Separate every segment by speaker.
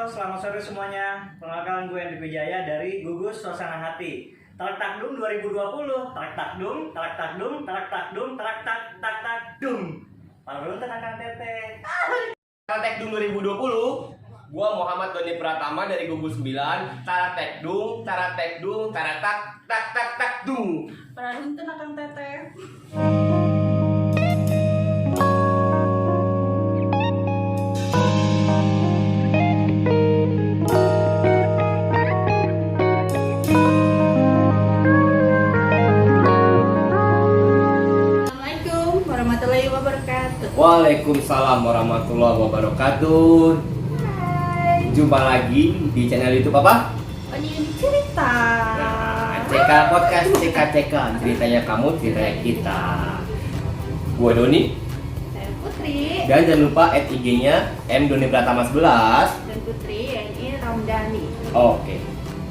Speaker 1: selamat sore semuanya. Perkenalkan gue Hendrik Wijaya dari Gugus Suasana Hati. Tarak takdum 2020. Tarak takdum, tarak takdum, tarak takdum, tarak tak tak tak dum. Parunten akan teteh.
Speaker 2: Tarak Tekdung 2020. Gua Muhammad Doni Pratama dari Gugus 9. Tarak Tekdung, tarak tekdung, tarak tak tak tak tak dung.
Speaker 3: Parunten akan teteh. Assalamualaikum warahmatullahi wabarakatuh.
Speaker 2: Waalaikumsalam warahmatullahi wabarakatuh.
Speaker 3: Hai.
Speaker 2: Jumpa lagi di channel YouTube apa?
Speaker 3: Ini cerita.
Speaker 2: Nah, CK Podcast CK ceritanya kamu, ceritanya kita. Gua Doni
Speaker 3: Saya Putri
Speaker 2: dan jangan lupa @IG-nya @MDoniPratama11.
Speaker 3: dan Putri ini Ramdhani.
Speaker 2: Oke.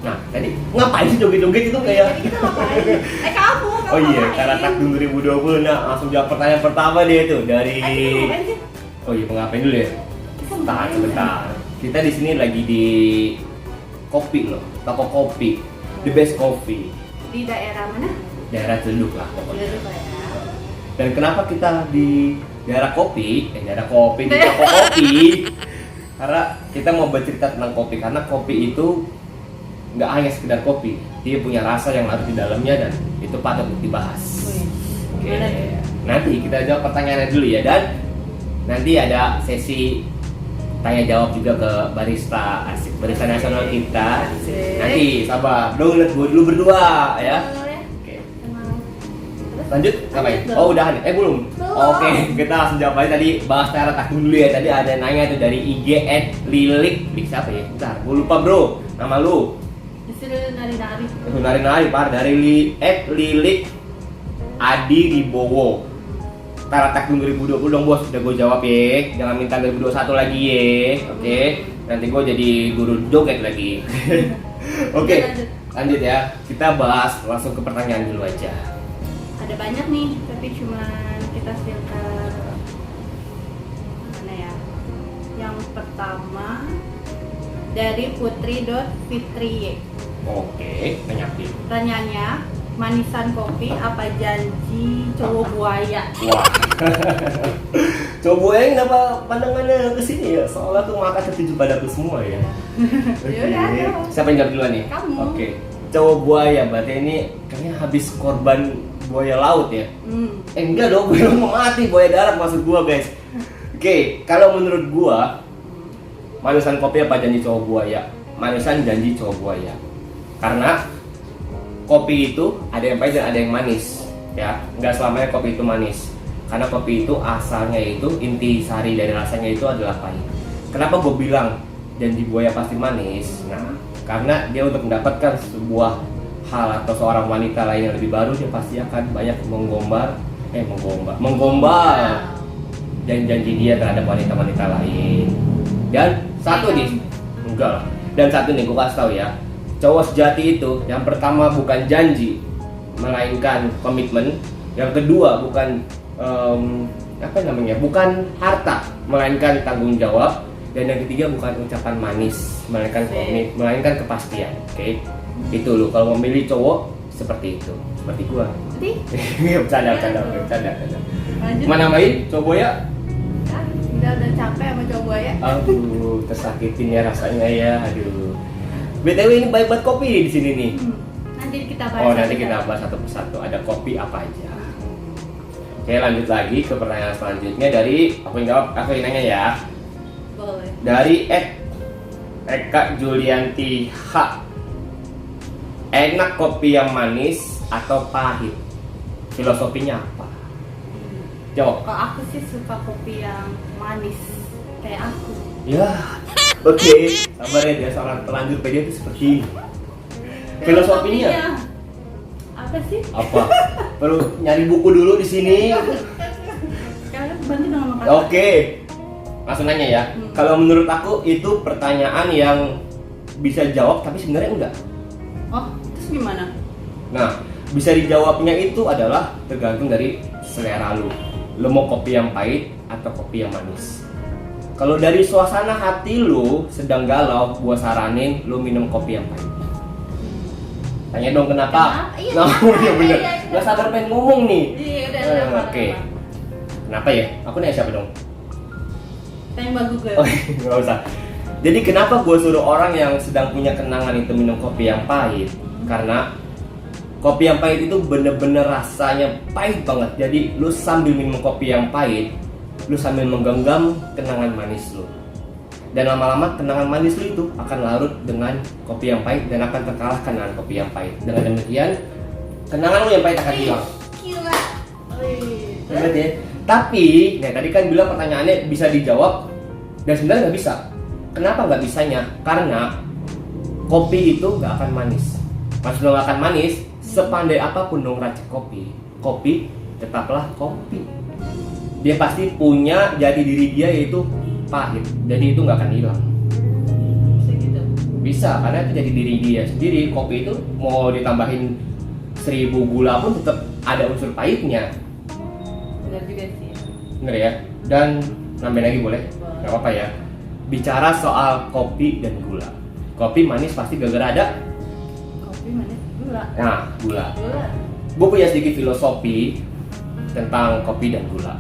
Speaker 2: Nah, tadi ngapain sih joget-joget itu kayak?
Speaker 3: Jadi kita ngapain? Kamu
Speaker 2: Oh iya,
Speaker 3: ngapain?
Speaker 2: Tarak Takdum 2020. Nah, langsung jawab pertanyaan pertama dia itu dari.
Speaker 3: Kita ngapain sih?
Speaker 2: Oh iya, pengapain dulu ya?
Speaker 3: Kita
Speaker 2: Sebentar,
Speaker 3: ngapain?
Speaker 2: sebentar. Kita di sini lagi di kopi loh, toko kopi, The Best Coffee,
Speaker 3: Di daerah mana?
Speaker 2: daerah Celuduk lah pokoknya.
Speaker 3: Di daerah.
Speaker 2: Dan kenapa kita di daerah kopi, di toko kopi? Karena kita mau bercerita tentang kopi, karena kopi itu nggak hanya sekedar kopi, dia punya rasa yang larut di dalamnya dan itu patut untuk dibahas. Oke.
Speaker 3: Gimana tuh?
Speaker 2: Nanti kita jawab pertanyaannya dulu ya, dan nanti ada sesi tanya jawab juga ke barista asik, barista nasional kita.
Speaker 3: Asik.
Speaker 2: Nanti sabar, dong lihat gue dulu berdua ya.
Speaker 3: Boleh.
Speaker 2: Oke.
Speaker 3: Emang. Terus?
Speaker 2: Lanjut ngapain?
Speaker 3: Lanjut dong.
Speaker 2: Oh udahan? Belum.
Speaker 3: Belum.
Speaker 2: Oke, kita langsung jawab aja tadi bahas Tarak Takdum dulu ya. Tadi ada nanya tuh dari IG @lilik. Siapa ya? Bentar, gue lupa bro. Nama lu?
Speaker 3: Disuruh nari-nari.
Speaker 2: Nari par dari @lilik Adi Ribowo. Tarak Takdum 2020 dong bos, udah gue jawab ya. Jangan minta 2021 lagi ya. Oke. Nanti gue jadi guru joget lagi. Oke.
Speaker 3: Lanjut.
Speaker 2: Lanjut ya. Kita bahas langsung ke pertanyaan dulu aja.
Speaker 3: Ada banyak nih, tapi cuman kita filter mana ya? Yang pertama dari Putri.Fitri.
Speaker 2: Oke, penyakit.
Speaker 3: Pertanyaannya, manisan kopi apa janji cowok buaya?
Speaker 2: Wah. Coba kenapa pandangannya ke sini ya? Soalnya tuh mata tertuju padaku semua ya.
Speaker 3: Yaudah,
Speaker 2: Oke.
Speaker 3: jawab.
Speaker 2: Siapa yang jawab duluan nih?
Speaker 3: Kamu.
Speaker 2: Oke. Cowok buaya, berarti ini kayaknya habis korban buaya laut ya? Enggak dong, belum mau mati, buaya darat maksud gua guys. Oke, kalau menurut gua manisan kopi apa janji cowok buaya? Manisan janji cowok buaya. Karena kopi itu ada yang pahit dan ada yang manis ya, nggak selamanya kopi itu manis, karena kopi itu asalnya itu inti sari dari rasanya itu adalah pahit. Kenapa gue bilang janji buaya pasti manis? Nah, karena dia untuk mendapatkan sebuah hal atau seorang wanita lain yang lebih baru, dia pasti akan banyak menggombal janji-janji dia terhadap wanita-wanita lain. Dan satu nih, enggak lah. Dan satu nih gue kasih tahu ya, cowok sejati itu yang pertama bukan janji, melainkan komitmen. Yang kedua bukan bukan harta, melainkan tanggung jawab. Dan yang ketiga bukan ucapan manis, melainkan melainkan kepastian. Oke, itu loh kalau memilih cowok seperti itu, seperti gua. bercanda.
Speaker 3: Lanjut.
Speaker 2: Mana main cowok ya?
Speaker 3: Udah capek sama cowok buaya.
Speaker 2: Aduh, tersakitin ya rasanya ya. Aduh. BTW ini baik buat kopi di sini nih.
Speaker 3: Nanti kita bahas.
Speaker 2: Oh, nanti kita bahas satu persatu. Ada kopi apa aja. Oke, lanjut lagi ke pertanyaan selanjutnya dari aku yang jawab, aku yang nanya ya.
Speaker 3: Boleh.
Speaker 2: Dari Eka Julianti H. Enak kopi yang manis atau pahit? Filosofinya apa? Jawab.
Speaker 3: Kalau aku sih suka kopi yang manis kayak aku.
Speaker 2: Ya, oke. Sabar ya, dia seorang pelanjut PD itu seperti ini. Filosofinya
Speaker 3: apa sih?
Speaker 2: apa? Perlu nyari buku dulu di sini.
Speaker 3: Kalian bantu dengan makan.
Speaker 2: Oke, langsung nanya ya. Kalau menurut aku itu pertanyaan yang bisa jawab tapi sebenarnya enggak.
Speaker 3: Oh, terus gimana?
Speaker 2: Nah, bisa dijawabnya itu adalah tergantung dari selera lu. Lu mau kopi yang pahit atau kopi yang manis? Kalau dari suasana hati lu sedang galau, gua saranin lu minum kopi yang pahit. Tanya dong kenapa?
Speaker 3: Kenapa? Iya,
Speaker 2: Nah,
Speaker 3: kenapa?
Speaker 2: iya bener.
Speaker 3: Iya,
Speaker 2: Gak sabar pengen ngomong nih.
Speaker 3: Iya, udah.
Speaker 2: Oke. Kenapa ya? Aku nanya siapa dong?
Speaker 3: Tembak Google.
Speaker 2: Oh, nggak usah. Jadi kenapa gue suruh orang yang sedang punya kenangan itu minum kopi yang pahit? Karena kopi yang pahit itu bener-bener rasanya pahit banget. Jadi lu sambil minum kopi yang pahit, lu sambil menggenggam kenangan manis lu. Dan lama-lama kenangan manis lu itu akan larut dengan kopi yang pahit dan akan terkalahkan dengan kopi yang pahit. Dengan demikian, kenangan lu yang pahit akan hilang.
Speaker 3: Gila.
Speaker 2: Bener ya? Tapi, nah tadi kan bilang pertanyaannya bisa dijawab dan sebenarnya nggak bisa. Kenapa nggak bisanya? Karena kopi itu nggak akan manis. Maksudnya nggak akan manis, sepandai apapun dong racik kopi, kopi tetaplah kopi. Dia pasti punya jati diri dia yaitu pahit, jadi itu nggak akan hilang.
Speaker 3: Segitu.
Speaker 2: Bisa, karena itu jadi diri dia sendiri. Kopi itu mau ditambahin 1000 gula pun tetap ada unsur pahitnya.
Speaker 3: Benar juga sih.
Speaker 2: Bener ya? Dan nambahin lagi boleh? Gak apa-apa ya. Bicara soal kopi dan gula. Kopi manis pasti gara-gara ada.
Speaker 3: Kopi manis gula.
Speaker 2: Nah, gula.
Speaker 3: Gula.
Speaker 2: Gue punya sedikit filosofi tentang kopi dan gula.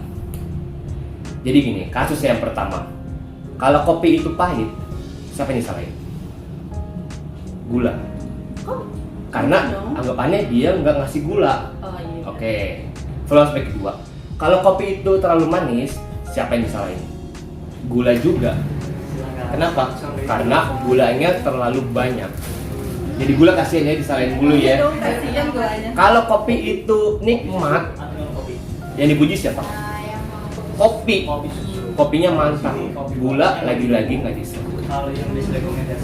Speaker 2: Jadi gini, kasus yang pertama. Kalau kopi itu pahit, siapa yang disalahin? Gula.
Speaker 3: Kok?
Speaker 2: Karena
Speaker 3: dong.
Speaker 2: anggapannya dia nggak ngasih gula.
Speaker 3: Oh iya.
Speaker 2: Oke. Filosofi kedua. Kalau kopi itu terlalu manis, siapa yang disalahin? Gula juga. Kenapa? Karena gulanya terlalu banyak. Jadi gula kasihan ya disalahin dulu
Speaker 3: Iya
Speaker 2: ya.
Speaker 3: dong, kasihan gulanya.
Speaker 2: Kalau kopi itu nikmat, yang dipuji siapa? Kopi. Kopinya mantap. Gula lagi-lagi nggak disebut.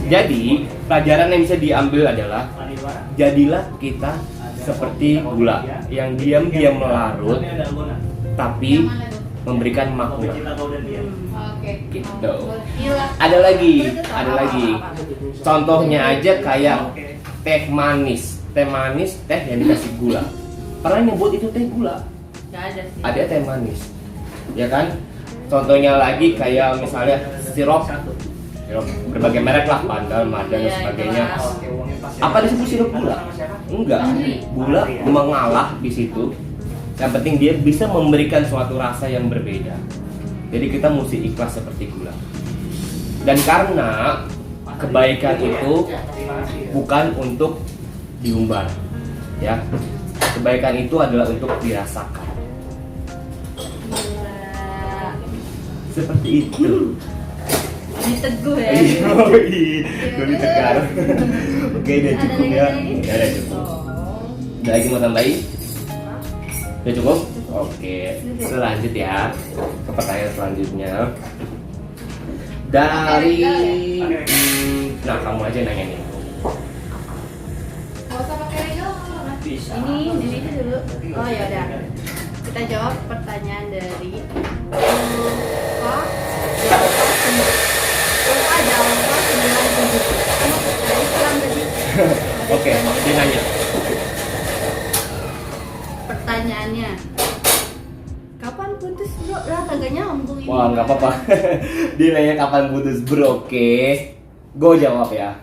Speaker 2: Jadi pelajaran yang bisa diambil adalah jadilah kita seperti gula yang diam-diam melarut tapi memberikan makna.
Speaker 3: Oke.
Speaker 2: Gitu.
Speaker 3: Gila.
Speaker 2: Ada lagi. Contohnya aja kayak teh manis. Teh manis, teh yang dikasih gula. Pernah nyebut itu teh gula?
Speaker 3: Gak ada sih.
Speaker 2: Ada teh manis. Ya kan? Contohnya lagi kayak misalnya sirup berbagai merek lah, Pandan, Madan dan
Speaker 3: Iya,
Speaker 2: sebagainya.
Speaker 3: itulah.
Speaker 2: Apa disebut sirup gula? Enggak. Gula mengalah di situ. Yang penting dia bisa memberikan suatu rasa yang berbeda. Jadi kita mesti ikhlas seperti gula. Dan karena kebaikan itu bukan untuk diumbar, ya. Kebaikan itu adalah untuk dirasakan.
Speaker 3: Gila.
Speaker 2: Seperti itu.
Speaker 3: Ini teguh ya.
Speaker 2: Gue tegar. Oke, udah cukup ya. Udah cukup.
Speaker 3: Oh.
Speaker 2: Ada lagi mau tambahin? Udah cukup? Oke, selanjut ya ke pertanyaan selanjutnya. Dari nah kamu aja nanya nih.
Speaker 3: Gak usah pakai regel.
Speaker 1: Bisa.
Speaker 3: Ini itu dulu. Oh ya udah. Kita jawab pertanyaan dari
Speaker 2: Oke, dia nanya.
Speaker 3: Pertanyaannya, kapan putus bro? Lah kagak nyambung ini.
Speaker 2: Wah, nggak apa-apa. Dia nanya kapan putus bro. Oke, gue jawab ya.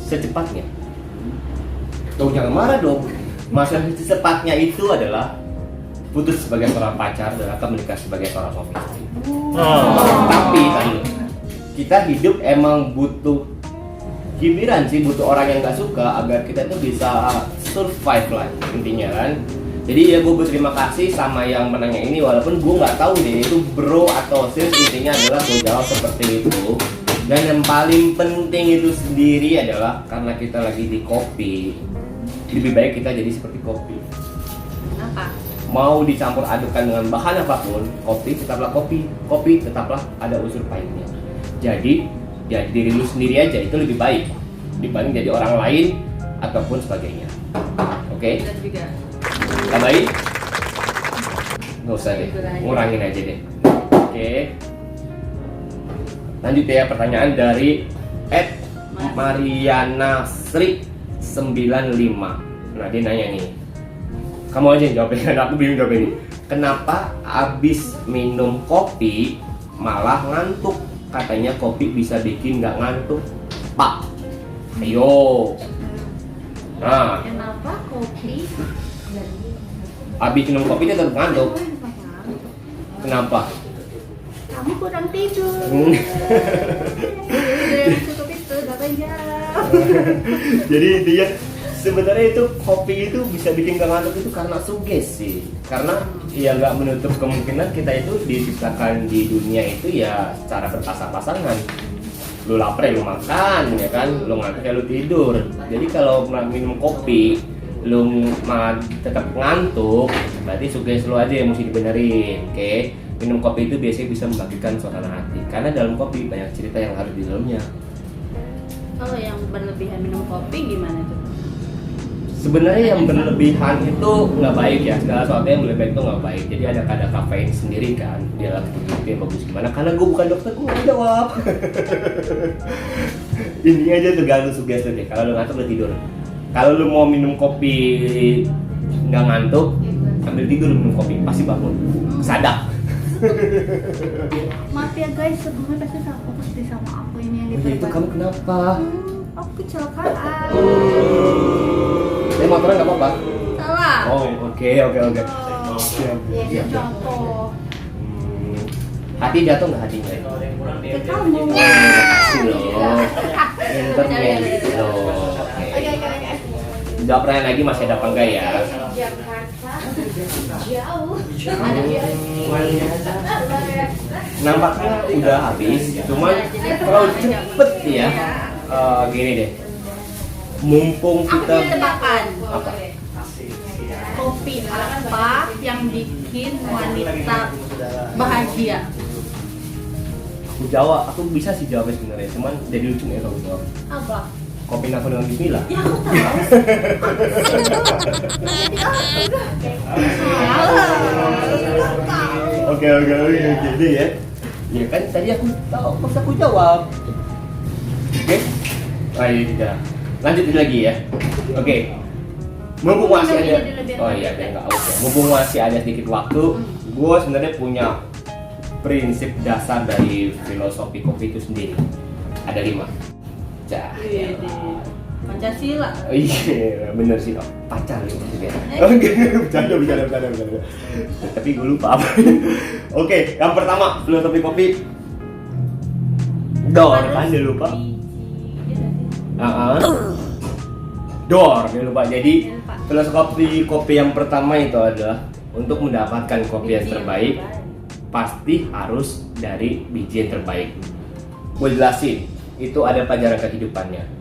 Speaker 2: Secepatnya. Tuh jangan marah dong. Masalah secepatnya itu adalah putus sebagai seorang pacar dan akan menikah sebagai seorang suami istri. Tapi tadi kita hidup emang butuh hiburan sih, butuh orang yang gak suka agar kita tuh bisa survive lah intinya kan. Jadi ya gue berterima kasih sama yang menanya ini walaupun gue nggak tahu deh itu bro atau sis, intinya adalah gue jawab seperti itu. Dan yang paling penting itu sendiri adalah karena kita lagi di kopi, lebih baik kita jadi seperti kopi.
Speaker 3: Apa?
Speaker 2: Mau dicampur adukkan dengan bahan apapun, kopi tetaplah kopi, kopi tetaplah ada unsur pahitnya. Jadi jadi diri lu sendiri aja itu lebih baik dibanding jadi orang lain ataupun sebagainya. Oke?
Speaker 3: Kita juga.
Speaker 2: Tambahin? Nggak usah deh, ngurangin aja deh. Oke. Lanjut ya pertanyaan dari Mariana Sri 95. Nah dia nanya nih, kamu aja yang jawabin, aku bingung jawab ini. Kenapa abis minum kopi malah ngantuk. Katanya kopi bisa bikin nggak ngantuk, Pak. Ayo. Nah,
Speaker 3: Kenapa kopi?
Speaker 2: habis minum kopi dia tetap ngantuk. Kenapa?
Speaker 3: Kamu kurang tidur. Cukup itu 8 jam.
Speaker 2: Jadi dia sebenarnya itu kopi itu bisa bikin gak ngantuk itu karena sugesti. Karena ya nggak menutup kemungkinan kita itu diciptakan di dunia itu ya secara berpasang-pasangan. Lu lapar ya lu makan ya kan, lu ngantuk ya lu tidur. Jadi kalau minum kopi lu tetap ngantuk, berarti sugesti lu aja yang mesti dibenerin, oke? Minum kopi itu biasanya bisa membagikan suasana hati, karena dalam kopi banyak cerita yang harus di dalamnya.
Speaker 3: Kalau yang berlebihan minum kopi gimana tuh?
Speaker 2: Sebenarnya yang berlebihan itu nggak baik ya, segala sesuatu yang berlebihan itu nggak baik. Jadi ada kadar kafein sendiri kan, dia lagi yang bagus gimana? Karena gue bukan dokter, gue nggak jawab. Ini aja tergantung sugesti deh. Kalau lu ngantuk lu tidur. Kalau lu mau minum kopi nggak ngantuk, ambil tidur minum kopi pasti bangun, sadar.
Speaker 3: Maaf ya guys, sebelumnya pasti sama aku ini yang
Speaker 2: Oh, itu kamu kenapa?
Speaker 3: Aku kecelakaan.
Speaker 2: Motornya nggak apa-apa?
Speaker 3: Salah.
Speaker 2: Oh, oke. Siap.
Speaker 3: Iya, contoh.
Speaker 2: Hati jatuh nggak hatinya?
Speaker 3: Ke kamu.
Speaker 2: Makasih loh. Internet loh.
Speaker 3: Oke.
Speaker 2: Jawab pertanyaan lagi masih ada apa enggak ya?
Speaker 3: Jakarta jauh. Ada dia.
Speaker 2: Nampaknya udah habis, cuman kalau cepet ya, gini deh. Mumpung
Speaker 3: Aku
Speaker 2: kita
Speaker 3: punya tebakan.
Speaker 2: apa?
Speaker 3: Kopi apa yang bikin wanita bahagia?
Speaker 2: Aku jawab, aku bisa sih jawabnya sebenarnya, cuman jadi lucu nih kalau jawab.
Speaker 3: Apa?
Speaker 2: Kopi aku dengan Bismillah.
Speaker 3: Ya aku tahu.
Speaker 2: Oke, jadi ya. Ya kan tadi aku tahu, pas aku jawab. Oke. Ayo kita lanjut lagi ya. Oke. Mumpung masih ada, oh iya, nggak oke. Mumpung masih ada sedikit waktu, gue sebenarnya punya prinsip dasar dari filosofi kopi itu sendiri. Ada 5.
Speaker 3: Pancasila.
Speaker 2: Oh, iya, bener sih, pacar nih maksudnya. Oke, bercanda. Tapi gue lupa apa. Oke, yang pertama filosofi kopi. Door, kan dia lupa. Door, dia lupa. Jadi filosofi kopi yang pertama itu adalah untuk mendapatkan kopi yang terbaik pasti harus dari biji yang terbaik. Gue jelasin, itu ada pelajaran kehidupannya.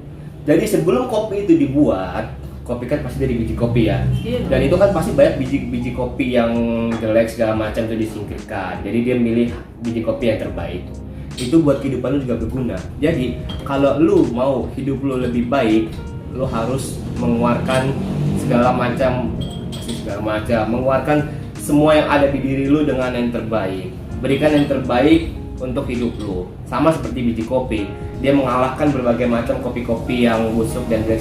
Speaker 2: Jadi sebelum kopi itu dibuat, kopi kan pasti dari biji kopi ya. Dan itu kan pasti banyak biji kopi yang jelek segala macam itu disingkirkan. Jadi dia milih biji kopi yang terbaik. Itu buat kehidupan lu juga berguna. Jadi kalau lu mau hidup lu lebih baik, lu harus mengeluarkan mengeluarkan semua yang ada di diri lu dengan yang terbaik. Berikan yang terbaik untuk hidup lu. Sama seperti biji kopi, dia mengalahkan berbagai macam kopi-kopi yang busuk dan lain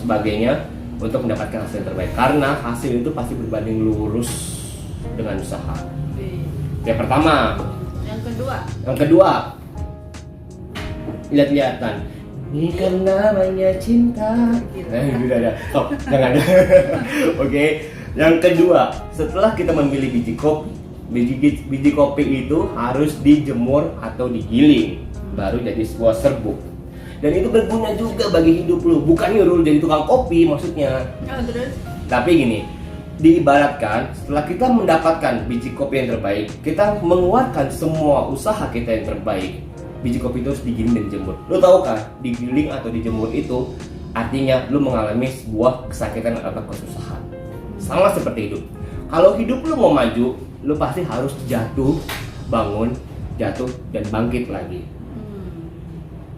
Speaker 2: sebagainya untuk mendapatkan hasil yang terbaik. Karena hasil itu pasti berbanding lurus dengan usaha. Yang pertama. Yang kedua, lihat-lihatan. Ini karena banyak cinta. Udah. Oh, jangan. Oke. Yang kedua, setelah kita memilih biji kopi, biji kopi itu harus dijemur atau digiling, baru jadi sebuah serbuk. Dan itu berguna juga bagi hidup lu. Bukan nyuruh jadi tukang kopi maksudnya. Tapi gini, diibaratkan setelah kita mendapatkan biji kopi yang terbaik, kita mengeluarkan semua usaha kita yang terbaik. Biji kopi itu harus digiling dan dijemur. Lu tahu kan, digiling atau dijemur itu artinya lu mengalami sebuah kesakitan atau kesusahan. Sama seperti hidup. Kalau hidup lu mau maju, lu pasti harus jatuh, bangun, jatuh dan bangkit lagi.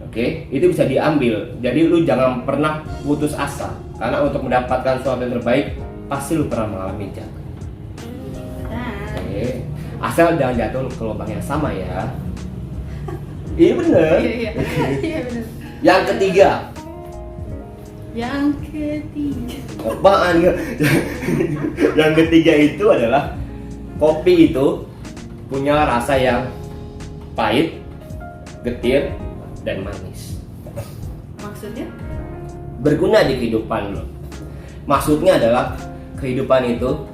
Speaker 2: Oke, itu bisa diambil. Jadi lu jangan pernah putus asa, karena untuk mendapatkan sesuatu yang terbaik pasti lu pernah mengalami jatuh. Oke, asal jangan jatuh ke lubang yang sama ya. Iya bener.
Speaker 3: Iya bener.
Speaker 2: Yang ketiga. Apaan? Yang ketiga itu adalah kopi itu punya rasa yang pahit, getir, dan manis.
Speaker 3: Maksudnya?
Speaker 2: Berguna di kehidupan lo. Maksudnya adalah kehidupan itu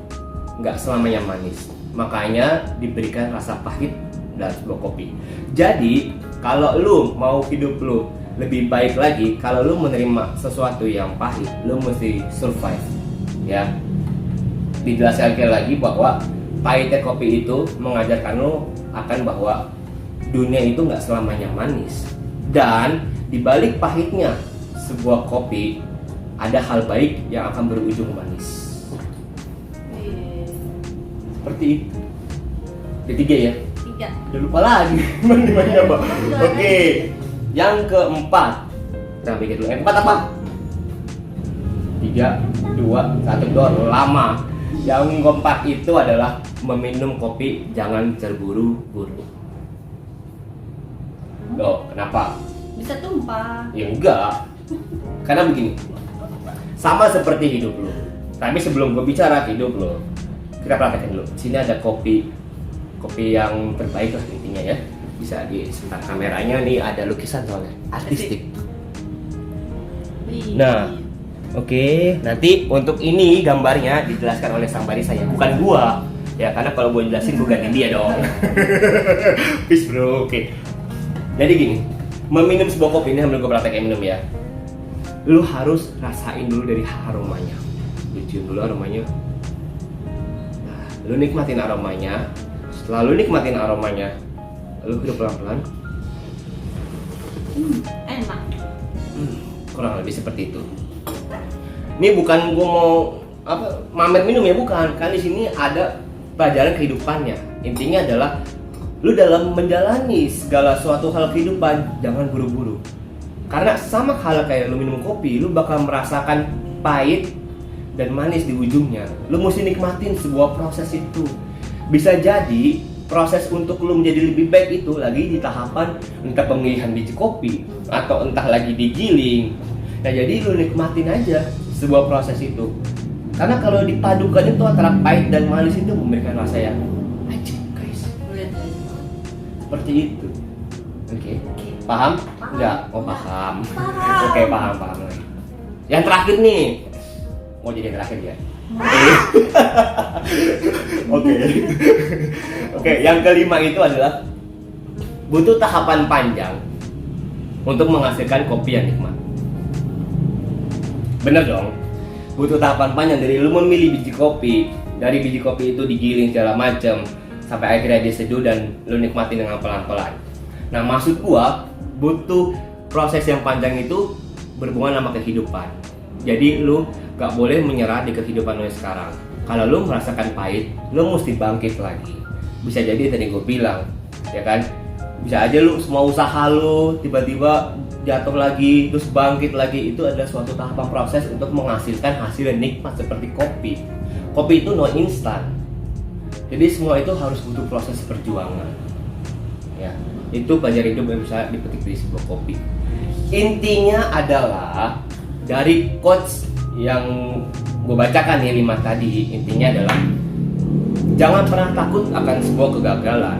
Speaker 2: nggak selamanya manis. Makanya diberikan rasa pahit dalam sebuah kopi. Jadi kalau lu mau hidup lu lebih baik lagi, kalau lu menerima sesuatu yang pahit, lu mesti survive. Ya, dijelaskan lagi bahwa pahitnya kopi itu mengajarkan lu akan bahwa dunia itu nggak selamanya manis. Dan dibalik pahitnya sebuah kopi ada hal baik yang akan berujung manis. Seperti itu. Ketiga ya.
Speaker 3: 3.
Speaker 2: Udah lupa lagi. Gimana Pak? Oke. Yang keempat. Nah, pikir dulu. Yang keempat apa? 3, 2, 1, doang. Lama. Yang keempat itu adalah meminum kopi jangan terburu-buru. Loh, kenapa?
Speaker 3: Bisa tumpah.
Speaker 2: Ya enggak. Karena begini. Sama seperti hidup lo. Tapi sebelum gue bicara hidup lo, kita praktekin dulu. Sini ada kopi yang terbaik lah intinya ya. Bisa di sebentar kameranya nih ada lukisan soalnya artistik. Nah, oke, nanti untuk ini gambarnya dijelaskan oleh sang barista ya, bukan gua. Ya karena kalau gua jelasin gua ganti dia dong. Peace bro, oke. Jadi gini, meminum sebuah kopi ini sambil gua praktekin minum ya. Lu harus rasain dulu dari aromanya. Cium dulu aromanya. Nah, lu nikmatin aromanya. Setelah lu nikmatin aromanya, lu hidup pelan-pelan.
Speaker 3: Enak.
Speaker 2: Kurang lebih seperti itu. Ini bukan gua mau mamer minum ya, bukan. Kan di sini ada pelajaran kehidupannya. Intinya adalah lu dalam menjalani segala suatu hal kehidupan jangan buru-buru. Karena sama hal kayak lu minum kopi, lu bakal merasakan pahit dan manis di ujungnya. Lu mesti nikmatin sebuah proses itu. Bisa jadi proses untuk lu menjadi lebih baik itu lagi di tahapan entah pemilihan biji kopi atau entah lagi digiling. Nah jadi lu nikmatin aja sebuah proses itu. Karena kalau dipadukan itu antara pahit dan manis itu memberikan rasa yang ajib guys. Seperti itu. Oke. Paham? Enggak? Oh paham. Oke, paham lagi. Yang terakhir nih. Mau jadi yang terakhir ya? Oke, yang kelima itu adalah butuh tahapan panjang untuk menghasilkan kopi yang nikmat. Bener dong? Butuh tahapan panjang dari lu memilih biji kopi, dari biji kopi itu digiling segala macam sampai akhirnya diseduh dan lu nikmatin dengan pelan-pelan. Nah, maksud gua butuh proses yang panjang itu berhubungan sama kehidupan. Jadi lu gak boleh menyerah di kehidupan lu sekarang. Kalau lu merasakan pahit, lu mesti bangkit lagi. Bisa jadi tadi gue bilang, ya kan? Bisa aja lu semua usaha lu tiba-tiba jatuh lagi, terus bangkit lagi. Itu adalah suatu tahapan proses untuk menghasilkan hasil yang nikmat seperti kopi. Kopi itu no instan. Jadi semua itu harus butuh proses perjuangan. Ya, itu pelajaran hidup yang bisa dipetik dari sebuah kopi. Intinya adalah dari quotes yang gue bacakan nih 5 tadi, intinya adalah jangan pernah takut akan sebuah kegagalan.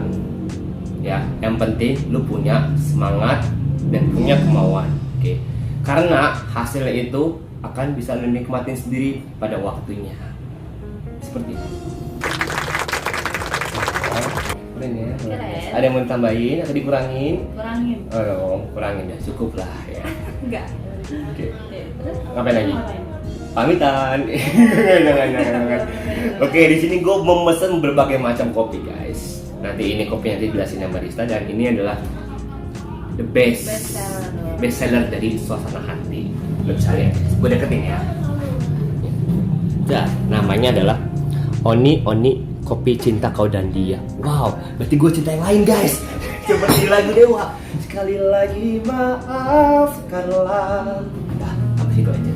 Speaker 2: Ya, yang penting lu punya semangat dan punya kemauan. Oke. Karena hasilnya itu akan bisa lu nikmatin sendiri pada waktunya. Seperti itu. Keren ya.
Speaker 3: Keren.
Speaker 2: Ada yang mau ditambahin atau dikurangin?
Speaker 3: Kurangin.
Speaker 2: Oh, kurangin ya, cukup lah ya.
Speaker 3: Enggak.
Speaker 2: Oke.
Speaker 3: Terus?
Speaker 2: Ngapain lagi?
Speaker 3: Ngapain?
Speaker 2: Pamitan. Jangan. Oke, di sini gue memesan berbagai macam kopi, guys. Nanti ini kopi nanti jelasin sama barista dan ini adalah the best seller dari Suasana Hati. Lo bisa lihat, gue deketin ya. Ya, namanya adalah Oni Kopi Cinta Kau dan Dia. Wow, berarti gue cinta yang lain, guys. Seperti lagu Dewa. Sekali lagi maafkanlah. Nah, apa sih itu aja.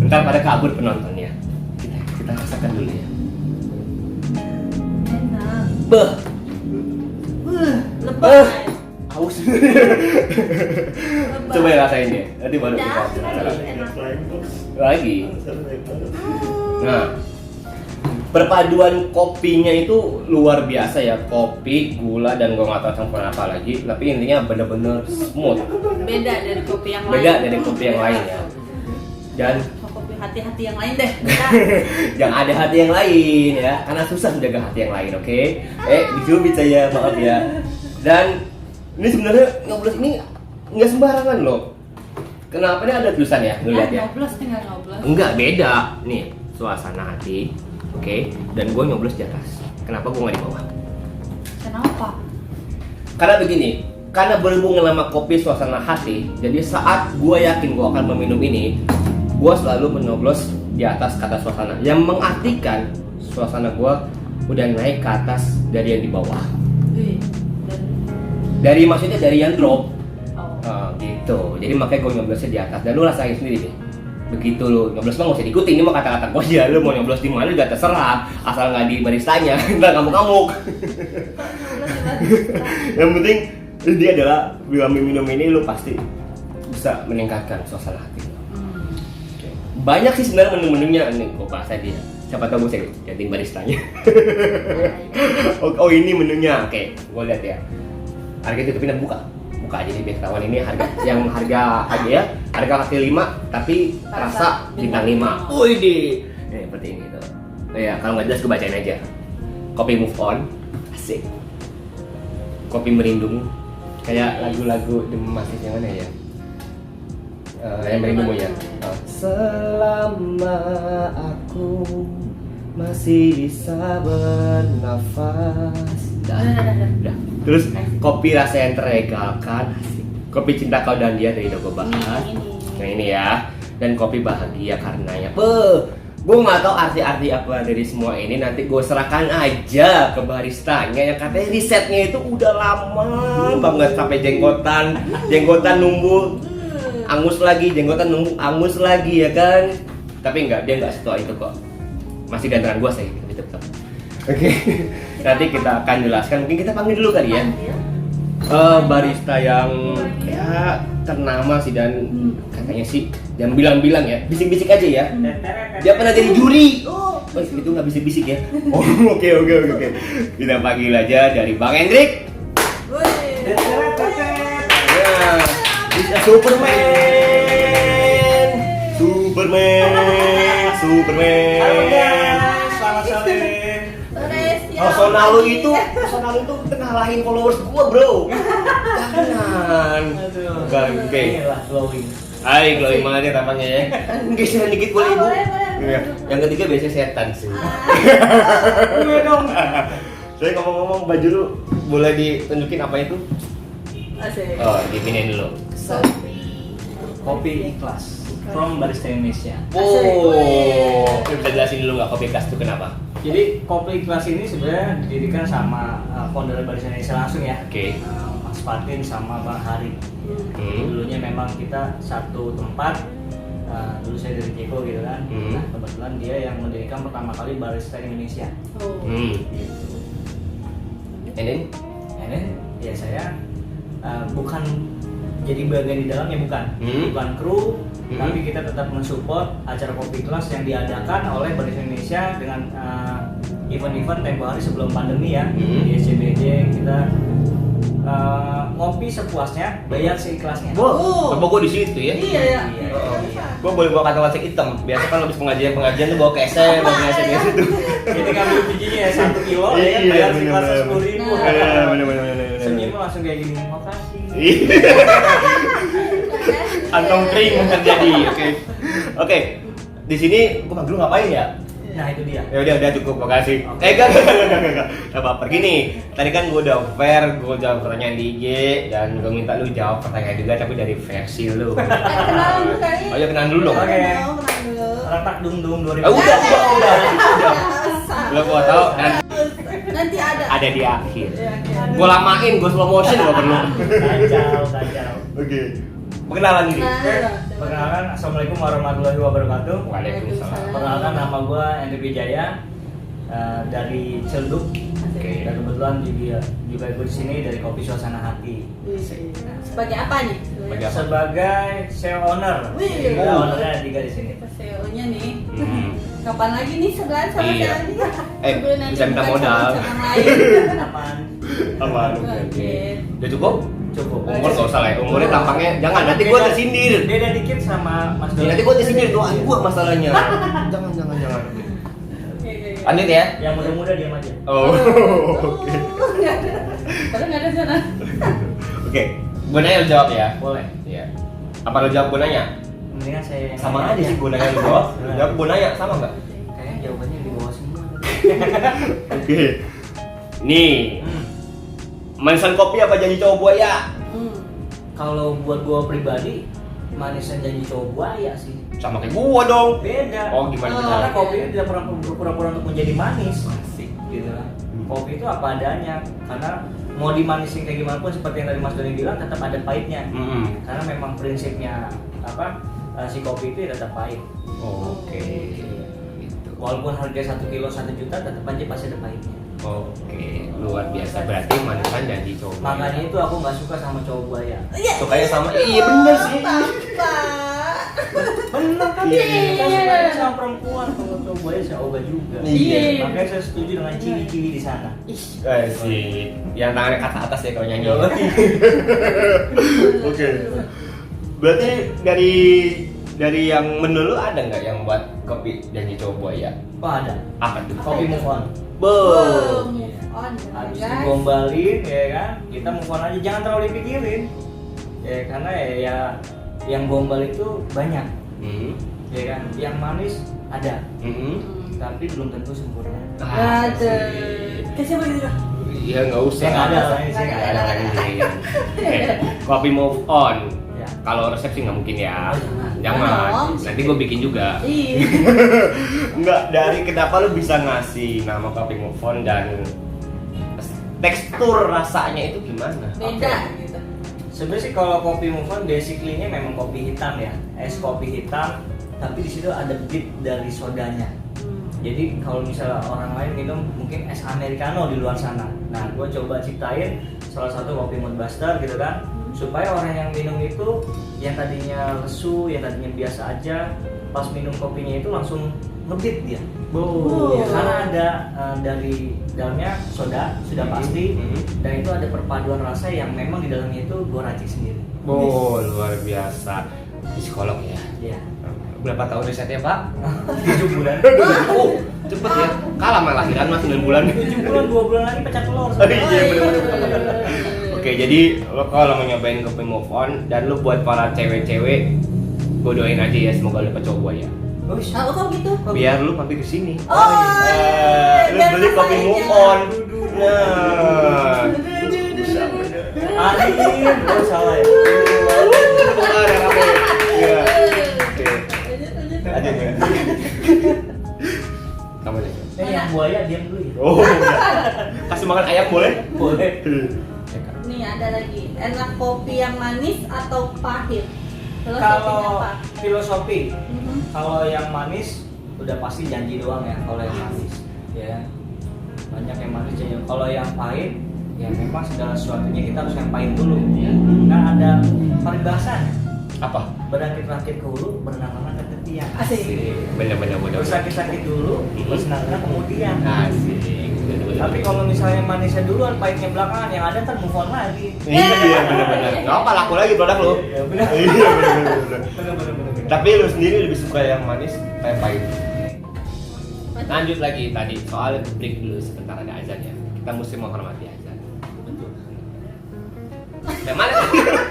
Speaker 2: Ntar pada kabur penontonnya. Kita rasakan dulu ya.
Speaker 3: Enak.
Speaker 2: Beh.
Speaker 3: Lebih.
Speaker 2: Haus. Coba ya rasain ya. Nanti baru kita
Speaker 3: Lagi.
Speaker 2: lagi. Nah, perpaduan kopinya itu luar biasa ya, kopi, gula, dan gue nggak tahu campuran apa lagi, tapi intinya bener-bener smooth.
Speaker 3: Beda dari kopi yang lain.
Speaker 2: Beda dari kopi yang lain ya. Dan
Speaker 3: Kopi hati-hati yang lain deh. Beda.
Speaker 2: jangan ada hati yang lain ya, karena susah menjaga hati yang lain, oke? Dicubit saya, maaf ya. Dan ini sebenarnya ngoblos ini nggak sembarangan loh. Kenapa ini ada tulisan ya? Lu lihat ya?
Speaker 3: Ngoblos tinggal ngoblos.
Speaker 2: Enggak, beda. Nih, suasana hati, oke? Dan gue nyoblos di atas. Kenapa gue nggak di bawah?
Speaker 3: Kenapa?
Speaker 2: Karena begini, karena berhubungan sama kopi suasana hati, jadi saat gue yakin gue akan meminum ini, gue selalu menyoblos di atas kata suasana, yang mengartikan suasana gue udah naik ke atas dari yang di bawah.
Speaker 3: Wih,
Speaker 2: Dari maksudnya dari yang drop,
Speaker 3: oh.
Speaker 2: gitu. Jadi makanya gue nyoblosnya di atas. Dan lu rasain sendiri deh. Begitu lu nyoblos mah nggak usah diikutin, ini mah kata-kata gue aja. Lu mau nyoblos di mana juga terserah, asal nggak di baristanya, nggak ngamuk-ngamuk. Yang penting dia adalah bila minum ini lu pasti bisa meningkatkan suasana hati. Oke. Banyak sih sebenarnya menu-menunya, nih gue bahas aja. Siapa tahu gue saya jadiin baristanya. Oh ini menunya, oke. Gue lihat ya. Harga itu tapi buka aja nih biar ketahuan ini harga yang harga ya harga kaki 5 tapi rasa bintang 5. Wih di seperti ini tuh. Oh ya kalau nggak jelas gue bacain aja. Kopi move on, asik. Kopi merindung, kayak lagu-lagu The Masif yang mana ya? Yang merindung ya. Selama aku masih bisa bernafas. Udah. Terus kopi rasa yang terlegakan, asik. Kopi cinta kau dan dia dari Dogo Bahas. Nah ini ya. Dan kopi bahagia karenanya. Gue nggak tahu arti-arti apa dari semua ini. Nanti gue serahkan aja ke baristanya yang katanya risetnya itu udah lama banget sampai jenggotan numbuh angus lagi, jenggotan numbuh angus lagi ya kan. Tapi enggak, dia nggak setua itu kok. Masih gantengan gue sih tetap. Oke. Nanti kita akan jelaskan. Mungkin kita panggil dulu kali ya. Barista yang ya ternama sih dan katanya sih jangan bilang-bilang ya, bisik-bisik aja ya. Dia pernah jadi juri. Oh itu nggak bisik-bisik ya. Oh oke. Kita panggil aja dari Bang Hendrik. Ya, bisa Superman.
Speaker 1: Halo guys, selamat sore.
Speaker 2: Personal lu itu ngalahin followers gua bro. Jangan. Oke.
Speaker 1: Inilah glowing.
Speaker 2: Hai, glowing banget ya tampangnya ya. Geseran dikit boleh ibu. Iya. Yang ketiga biasanya setan sih.
Speaker 1: Gue dong.
Speaker 2: Saya ngomong-ngomong baju lu boleh ditunjukin apa itu?
Speaker 3: Asik.
Speaker 2: Oh, dipinin dulu.
Speaker 1: Kopi ikhlas from Barista Indonesia.
Speaker 2: Oh, lu bisa jelasin dulu nggak kopi ikhlas itu kenapa?
Speaker 1: Jadi kopi ikhlas ini sebenarnya didirikan sama founder Barista Indonesia langsung ya.
Speaker 2: Oke.
Speaker 1: Mas Fatin sama Bang Hari. Dulunya memang kita satu tempat. Dulu saya dari Ceko gitu kan. Nah kebetulan dia yang mendirikan pertama kali Barista Indonesia. Gitu.
Speaker 2: And
Speaker 1: then ya saya bukan jadi bagian di dalamnya bukan kru, tapi kita tetap mensupport acara kopi kelas yang diadakan oleh Barista Indonesia dengan event-event tempo hari sebelum pandemi ya. Di SCBJ kita ngopi sepuasnya, bayar seikhlasnya.
Speaker 2: Wow, gua di situ ya.
Speaker 3: Iya.
Speaker 2: Gua boleh bawa kantong plastik hitam. Biasa kan habis pengajian tuh bawa ke SM, bawa ke SM di situ.
Speaker 1: Kita ngambil bijinya ya 1 kilo, ya kan bayar seikhlasnya 10.000.
Speaker 2: Bener.
Speaker 1: Senyum langsung kayak gini, makasih.
Speaker 2: Kantong kering terjadi. Oke. Di sini gua panggil lu ngapain ya?
Speaker 1: Nah itu dia.
Speaker 2: Ya udah cukup, makasih. Enggak. Enggak apa-apa. Gini, tadi kan gue udah gue jawab pertanyaan di IG dan gue minta lu jawab pertanyaan juga tapi dari versi lu.
Speaker 3: Kenalan dulu kali.
Speaker 2: Oh ya kenalan dulu dong.
Speaker 1: Oke.
Speaker 3: Kenalan dulu.
Speaker 1: Retak dung 2000.
Speaker 2: Udah. Belum gua tahu
Speaker 3: Nanti
Speaker 2: ada di akhir. Gue lamain, gue slow motion gak perlu.
Speaker 1: Kacau.
Speaker 2: Oke. Perkenalan diri.
Speaker 1: Perkenalkan, assalamualaikum warahmatullahi wabarakatuh.
Speaker 2: Waalaikumsalam.
Speaker 1: Perkenalkan, nama gue Hendrik Wijaya dari Ciledug.
Speaker 2: Oke.
Speaker 1: Dan kebetulan juga ikut di sini dari Kopi Suasana Hati.
Speaker 3: Sebagai apa nih?
Speaker 1: Sebagai CEO owner.
Speaker 3: Wih.
Speaker 1: Kita ownernya 3 di sini.
Speaker 3: CEO-nya nih. Kapan lagi nih sebelah sama
Speaker 2: Iya.
Speaker 3: Sandi?
Speaker 2: Bisa minta modal.
Speaker 3: Cabang lain.
Speaker 1: Apaan?
Speaker 2: Apaan?
Speaker 3: Oke.
Speaker 2: Udah cukup?
Speaker 1: Cukup.
Speaker 2: Umur gak usah lah ya, umurnya tampangnya jangan, nanti gue tersindir.
Speaker 1: Beda dikit sama Mas
Speaker 2: Ya,
Speaker 1: Doni.
Speaker 2: nanti gue tersindir, doain gue masalahnya. Jangan.
Speaker 3: Oke.
Speaker 2: Lanjut ya.
Speaker 1: Yang muda-muda diam aja.
Speaker 2: Oh.
Speaker 3: Padahal nggak ada sana.
Speaker 2: Oke, gue nanya lu jawab ya.
Speaker 1: Boleh.
Speaker 2: Iya. Apa lu jawab gue nanya?
Speaker 1: Mendingan saya yang
Speaker 2: Sama
Speaker 1: nanya
Speaker 2: aja sih gue nanya lu jawab. Lu jawab gue nanya sama nggak?
Speaker 1: Kayaknya jawabannya di bawah semua.
Speaker 2: Oke. Nih, manisan kopi apa janji cowok buaya?
Speaker 1: Kalau buat gua pribadi, manisan janji cowok buaya sih.
Speaker 2: Sama kayak gua dong.
Speaker 1: Beda.
Speaker 2: Oh, gimana
Speaker 3: Oh.
Speaker 2: beda?
Speaker 1: Karena kopi itu tidak pernah berpura-pura untuk menjadi manis.
Speaker 2: Asik.
Speaker 1: Gitu kan. Kopi itu apa adanya. Karena mau dimanisin kayak gimana pun seperti yang tadi Mas Doni bilang tetap ada pahitnya. Karena memang prinsipnya si kopi itu ya tetap pahit.
Speaker 2: Oke. Gitu.
Speaker 1: Walaupun harga 1 kilo 1 juta tetap aja pasti ada pahitnya.
Speaker 2: Oke, luar biasa. Berarti manisan janji cowok buaya.
Speaker 1: Makanya itu aku nggak suka sama cowok buaya.
Speaker 2: Sukanya sama, iya bener sih.
Speaker 1: Bener kan?
Speaker 2: Iya,
Speaker 3: iya.
Speaker 1: Kita sukanya sama perempuan, kalau cowok buaya saya ogah juga.
Speaker 2: Iya.
Speaker 1: Makanya saya setuju dengan ciri-ciri di sana.
Speaker 2: Sih, yang tangannya kata atas ya kalau nyanyi. Oke. Berarti dari yang menu lu ada nggak yang buat kopi janji cowok buaya?
Speaker 1: Oh ada.
Speaker 2: Apa tuh?
Speaker 1: Kopi move on.
Speaker 3: Move on,
Speaker 1: Habis
Speaker 3: guys.
Speaker 1: digombalin ya kan, kita move on aja, jangan terlalu dipikirin. Ya karena ya yang gombal itu banyak. Ya kan, yang manis ada, tapi belum tentu sempurna.
Speaker 3: Ada. Kasih apa gitu?
Speaker 2: Iya nggak usah.
Speaker 1: Saya nggak ada lah, ini saya
Speaker 2: Nggak
Speaker 1: nggak
Speaker 2: ada
Speaker 1: ada.
Speaker 2: lagi. Oke, kopi move on.
Speaker 1: Ya.
Speaker 2: Kalau resepsi nggak mungkin ya.
Speaker 1: Oh, jangan.
Speaker 2: Jangan.
Speaker 3: Oh.
Speaker 2: Nanti gue bikin juga.
Speaker 3: Iya.
Speaker 2: Enggak, dari kenapa lu bisa ngasih nama kopi move on dan tekstur rasanya itu gimana?
Speaker 3: Beda gitu.
Speaker 1: Sebenarnya sih kalau kopi move on basically-nya memang kopi hitam ya, es kopi hitam, tapi di situ ada bit dari sodanya. Jadi kalau misalnya orang lain minum mungkin es americano di luar sana. Nah, gue coba ciptain salah satu kopi mood buster gitu kan, supaya orang yang minum itu yang tadinya lesu, yang tadinya biasa aja, pas minum kopinya itu langsung ngebit dia.
Speaker 3: Oh.
Speaker 1: Ya, karena ada dari dalamnya soda sudah pasti, dan itu ada perpaduan rasa yang memang di dalamnya itu gue racik sendiri.
Speaker 2: Oh, luar biasa. Psikolog ya.
Speaker 1: Ya.
Speaker 2: Berapa tahun risetnya, Pak?
Speaker 1: 7 bulan.
Speaker 2: Oh, cepet ya. Kalah malah lahiran mah 9 bulan.
Speaker 1: 7 bulan, 2 bulan lagi pecah telur.
Speaker 2: Oh, iya, bener-bener. Oke, jadi lo kalau mau nyobain kopi move on dan lo buat para cewek-cewek, gue doain aja ya semoga lo dapet cowok buaya.
Speaker 1: Bagus.
Speaker 3: Oh, kok gitu?
Speaker 2: Biar lu mampir kesini.
Speaker 3: Oh,
Speaker 2: Lu
Speaker 3: biar
Speaker 2: beli kopi
Speaker 3: rasanya.
Speaker 2: move on. Nah.
Speaker 1: Adin, oh salah ya.
Speaker 2: Ada apa? Iya. Oke.
Speaker 3: Lanjut.
Speaker 2: Ada ya. Kamu deh.
Speaker 1: Yang buaya diam dulu ya.
Speaker 2: Oh. Kasih makan ayam boleh?
Speaker 1: Boleh.
Speaker 3: Nih ada lagi. Enak kopi yang manis atau pahit?
Speaker 1: Kalau
Speaker 3: apa?
Speaker 1: filosofi, kalau yang manis udah pasti janji doang ya. Kalau yang manis, ya banyak yang manis janji. Kalau yang pahit, ya memang segala sesuatunya kita harus yang pahit dulu. Nah ada peribahasanya.
Speaker 2: Apa?
Speaker 1: Berakit-rakit ke hulu, berenang-renang ke tepian.
Speaker 3: Asik.
Speaker 2: Bener-bener.
Speaker 1: Bersakit-sakit dulu, bersenang-senang kemudian.
Speaker 2: Asik.
Speaker 1: Tapi kalau misalnya manisnya duluan, pahitnya belakangan, yang ada ntar move on lagi.
Speaker 2: Iya bener-bener. Gak apa laku lagi produk lu.
Speaker 1: Iya benar.
Speaker 2: Iya bener-bener.
Speaker 1: Benar.
Speaker 2: Tapi lu sendiri lebih suka yang manis kayak pahit? Lanjut lagi tadi soal break dulu sebentar, ada azan ya. Kita mesti menghormati azan.
Speaker 1: Betul.
Speaker 2: Yang mana?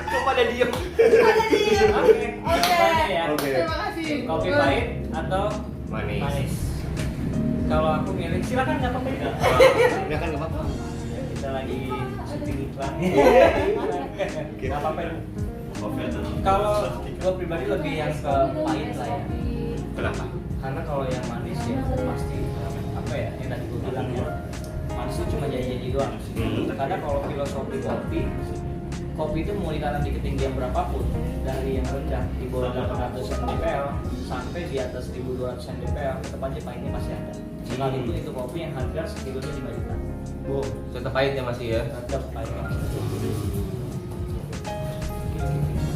Speaker 2: Kok pada diem?
Speaker 1: Oke.
Speaker 3: Oke.
Speaker 1: Ya.
Speaker 2: Oke.
Speaker 3: Terima kasih.
Speaker 1: Kopi pahit atau
Speaker 2: Manis.
Speaker 1: manis? Kalau aku milih, silakan nggak apa-apa.
Speaker 2: Ya kan nggak apa-apa.
Speaker 1: Ya, kita lagi syuting iklan. Nggak apa-apa. Kalau gue pribadi lebih yang ke pahit lah ya.
Speaker 2: Kenapa?
Speaker 1: Karena kalau yang manis ya pasti apa ya? Yang tadi gue bilang ya, manis itu cuma janji-janji doang. Karena kalau filosofi kopi itu mau ditanam di ketinggian berapapun, dari yang rendah di bawah 800 mdpl sampai di atas 1200 mdpl, tetap aja pahitnya masih ada. Sekalipun itu kopi yang harga sekitarnya 5 juta.
Speaker 2: Bu, tetap pahitnya masih ya.
Speaker 1: Tetap pahitnya masih ada.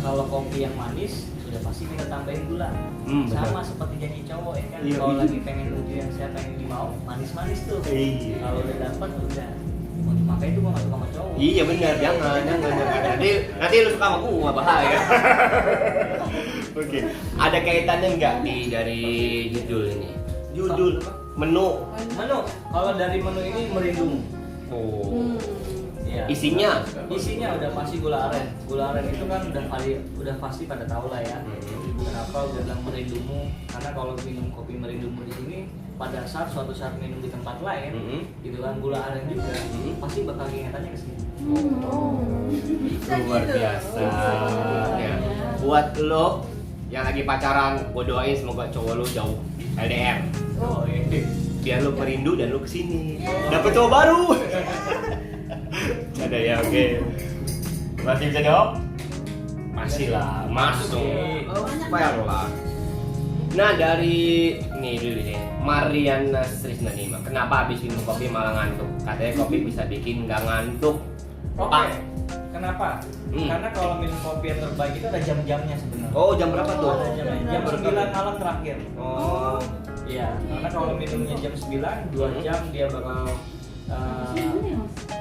Speaker 1: Kalau kopi yang manis sudah pasti kita tambahin gula.
Speaker 2: Betul.
Speaker 1: Sama seperti janji cowok ya kan.
Speaker 2: Iya,
Speaker 1: Kalau
Speaker 2: iya.
Speaker 1: lagi pengen lucu yang saya pengen dimau, manis-manis tuh.
Speaker 2: Iya.
Speaker 1: Kalau udah dapat udah. Makanya itu gua nggak suka sama cowok.
Speaker 2: Iya benar, jangan. Nanti lu suka sama gua bahaya. Oke, ada kaitannya nggak nih dari judul ini? Judul menu.
Speaker 1: Menu. Kalau dari menu ini merindumu.
Speaker 2: Oh.
Speaker 1: Iya.
Speaker 2: Isinya?
Speaker 1: Isinya udah pasti gula aren. Gula aren itu kan udah pasti pada tahu lah ya. Kenapa udah bilang merindumu? Karena kalau minum kopi merindumu di sini, pada suatu saat minum di tempat lain, gitu kan gula aren juga, pasti bakal ingatannya ke sini.
Speaker 2: Luar biasa. Ya. Buat lo yang lagi pacaran, gue doain semoga cowok lo jauh LDR.
Speaker 1: Oh,
Speaker 2: Biar lo merindu dan lo kesini. Dapet cowok baru. Ada ya, oke. Masih bisa jawab? Masih lah, masuk. Fair lah. Nah dari nih dulu nih, Mariana Srisna nih, kenapa habis minum kopi malah ngantuk? Katanya kopi bisa bikin nggak ngantuk.
Speaker 1: Oke. Kenapa? Karena kalau minum kopi yang terbaik itu ada jam-jamnya sebenarnya.
Speaker 2: Oh jam berapa tuh?
Speaker 1: Ada jamnya. Jam 9 malam terakhir.
Speaker 2: Oh.
Speaker 1: Iya. Karena kalau minumnya jam 9, 2 jam dia bakal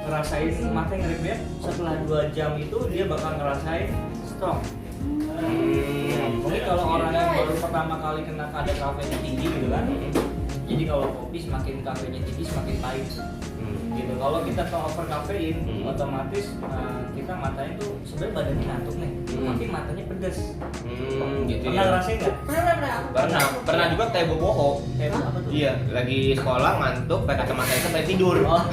Speaker 1: ngerasain mata ngeribet. Setelah 2 jam itu dia bakal ngerasain strong. Mungkin kalau orang yang baru pertama kali kena kadar kafeinnya tinggi gitu kan, jadi kalau kopi semakin kafeinnya tinggi semakin pahit gitu. Kalau kita over kafein, otomatis kita matanya tuh sebenarnya badannya ngantuk nih, tapi matanya pedes.
Speaker 2: Gitu
Speaker 1: Pernah
Speaker 2: ya.
Speaker 1: ngerasain nggak?
Speaker 2: Pernah juga kayak bobo.
Speaker 1: Kayak apa tuh?
Speaker 2: Iya, lagi sekolah ngantuk, pakai kacamata itu pengen tidur.
Speaker 1: Oh.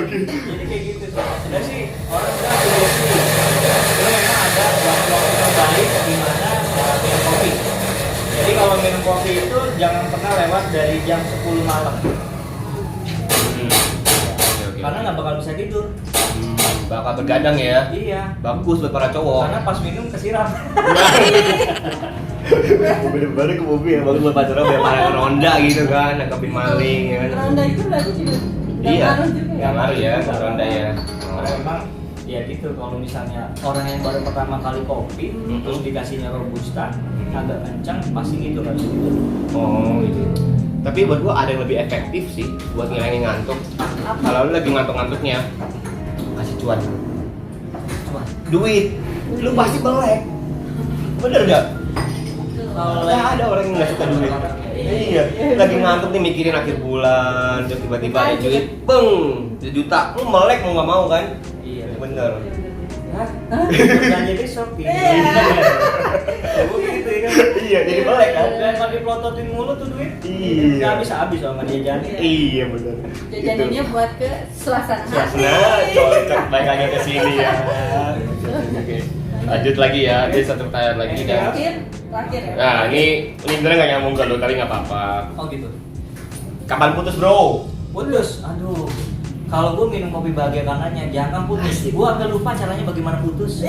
Speaker 1: Jadi kayak gitu sih. Sebenarnya sih orang bilang itu memang ada waktu terbaik di mana minum kopi. Jadi kalau minum kopi itu jangan pernah lewat dari jam 10 malam. Karena nggak bakal bisa tidur.
Speaker 2: Bakal bergadang ya.
Speaker 1: Iya.
Speaker 2: Bagus buat para cowok.
Speaker 1: Karena pas minum kesiram.
Speaker 2: Bener-bener ke mobil ya, bagus buat pacaran biar para ronda gitu kan, nangkepin maling ya kan.
Speaker 3: Ronda itu berarti juga.
Speaker 2: Iya,
Speaker 3: juga.
Speaker 2: nggak ngaruh ya, ronda ya.
Speaker 1: Karena memang ya gitu, kalau misalnya orang yang baru pertama kali kopi terus dikasihnya robusta agak kencang pasti gitu kan.
Speaker 2: Oh gitu. Tapi buat gua ada yang lebih efektif sih buat ngilangin ngantuk. Kalau lu lagi ngantuk-ngantuknya, kasih cuan. Duit. Lu pasti melek. Bener gak?
Speaker 1: Kalau
Speaker 2: Nggak ada orang yang nggak suka duit. Iya, lagi ngantuk nih mikirin akhir bulan, terus tiba-tiba ada duit, beng, 1 juta, lu melek mau nggak mau kan?
Speaker 1: iya
Speaker 2: Bener.
Speaker 1: Hah? Belanja di Shopee. Gitu ya kan.
Speaker 2: Iya, jadi melek kan?
Speaker 1: Dan kalau dipelototin mulu tuh duit.
Speaker 2: Iya.
Speaker 1: Nggak habis sama dia jajan.
Speaker 2: Iya bener.
Speaker 3: Jajanannya buat ke suasana hati.
Speaker 2: Nah, cocok balik lagi ke sini ya. Oke. Lanjut lagi ya, ini satu pertanyaan lagi dan.
Speaker 3: Terakhir ya.
Speaker 2: Nah, ini bener nggak nyambung ke lu, tapi nggak apa-apa.
Speaker 1: Oh gitu.
Speaker 2: Kapan putus bro?
Speaker 1: Putus, aduh. Kalau gue minum kopi bahagia karenanya, jangan putus. Gue agak lupa caranya bagaimana putus.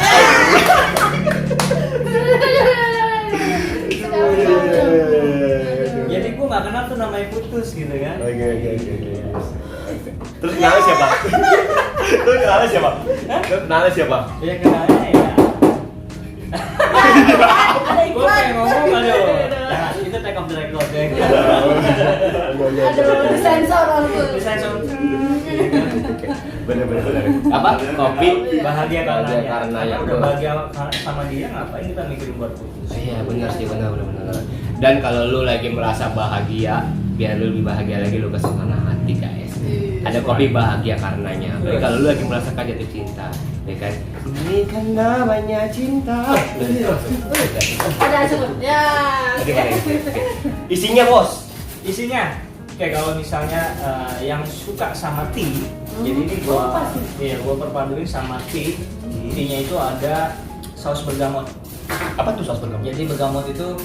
Speaker 1: Jadi gue nggak kenal tuh namanya putus gitu kan.
Speaker 2: Oke. Terus kenalnya siapa? Terus kenalnya siapa? Terus kenalnya siapa?
Speaker 1: Ya kenalnya ya.
Speaker 3: Ada
Speaker 1: Gue
Speaker 3: iklan.
Speaker 1: pengen ngomong aduh. Nah, itu take off the record ya.
Speaker 3: Aduh, disensor aku.
Speaker 1: Disensor.
Speaker 2: Bener. Apa? Kopi
Speaker 1: Bahagia karenanya.
Speaker 2: karena
Speaker 1: Karena
Speaker 2: yang
Speaker 1: udah bahagia sama dia, ngapain kita mikirin buat putus?
Speaker 2: Iya benar sih, benar. Dan kalau lu lagi merasa bahagia, biar lu lebih bahagia lagi, lu ke suasana hati guys. Ada kopi bahagia karenanya. Tapi kalau lu lagi merasakan jatuh cinta, ya kan? Ini kan namanya cinta.
Speaker 3: Ada sebut. Ya.
Speaker 2: Oke. Isinya bos.
Speaker 1: Isinya kayak kalau misalnya yang suka sama tea, jadi ini gua perpaduin sama tea. Tea-nya itu ada saus bergamot.
Speaker 2: Apa tuh saus bergamot?
Speaker 1: Jadi bergamot itu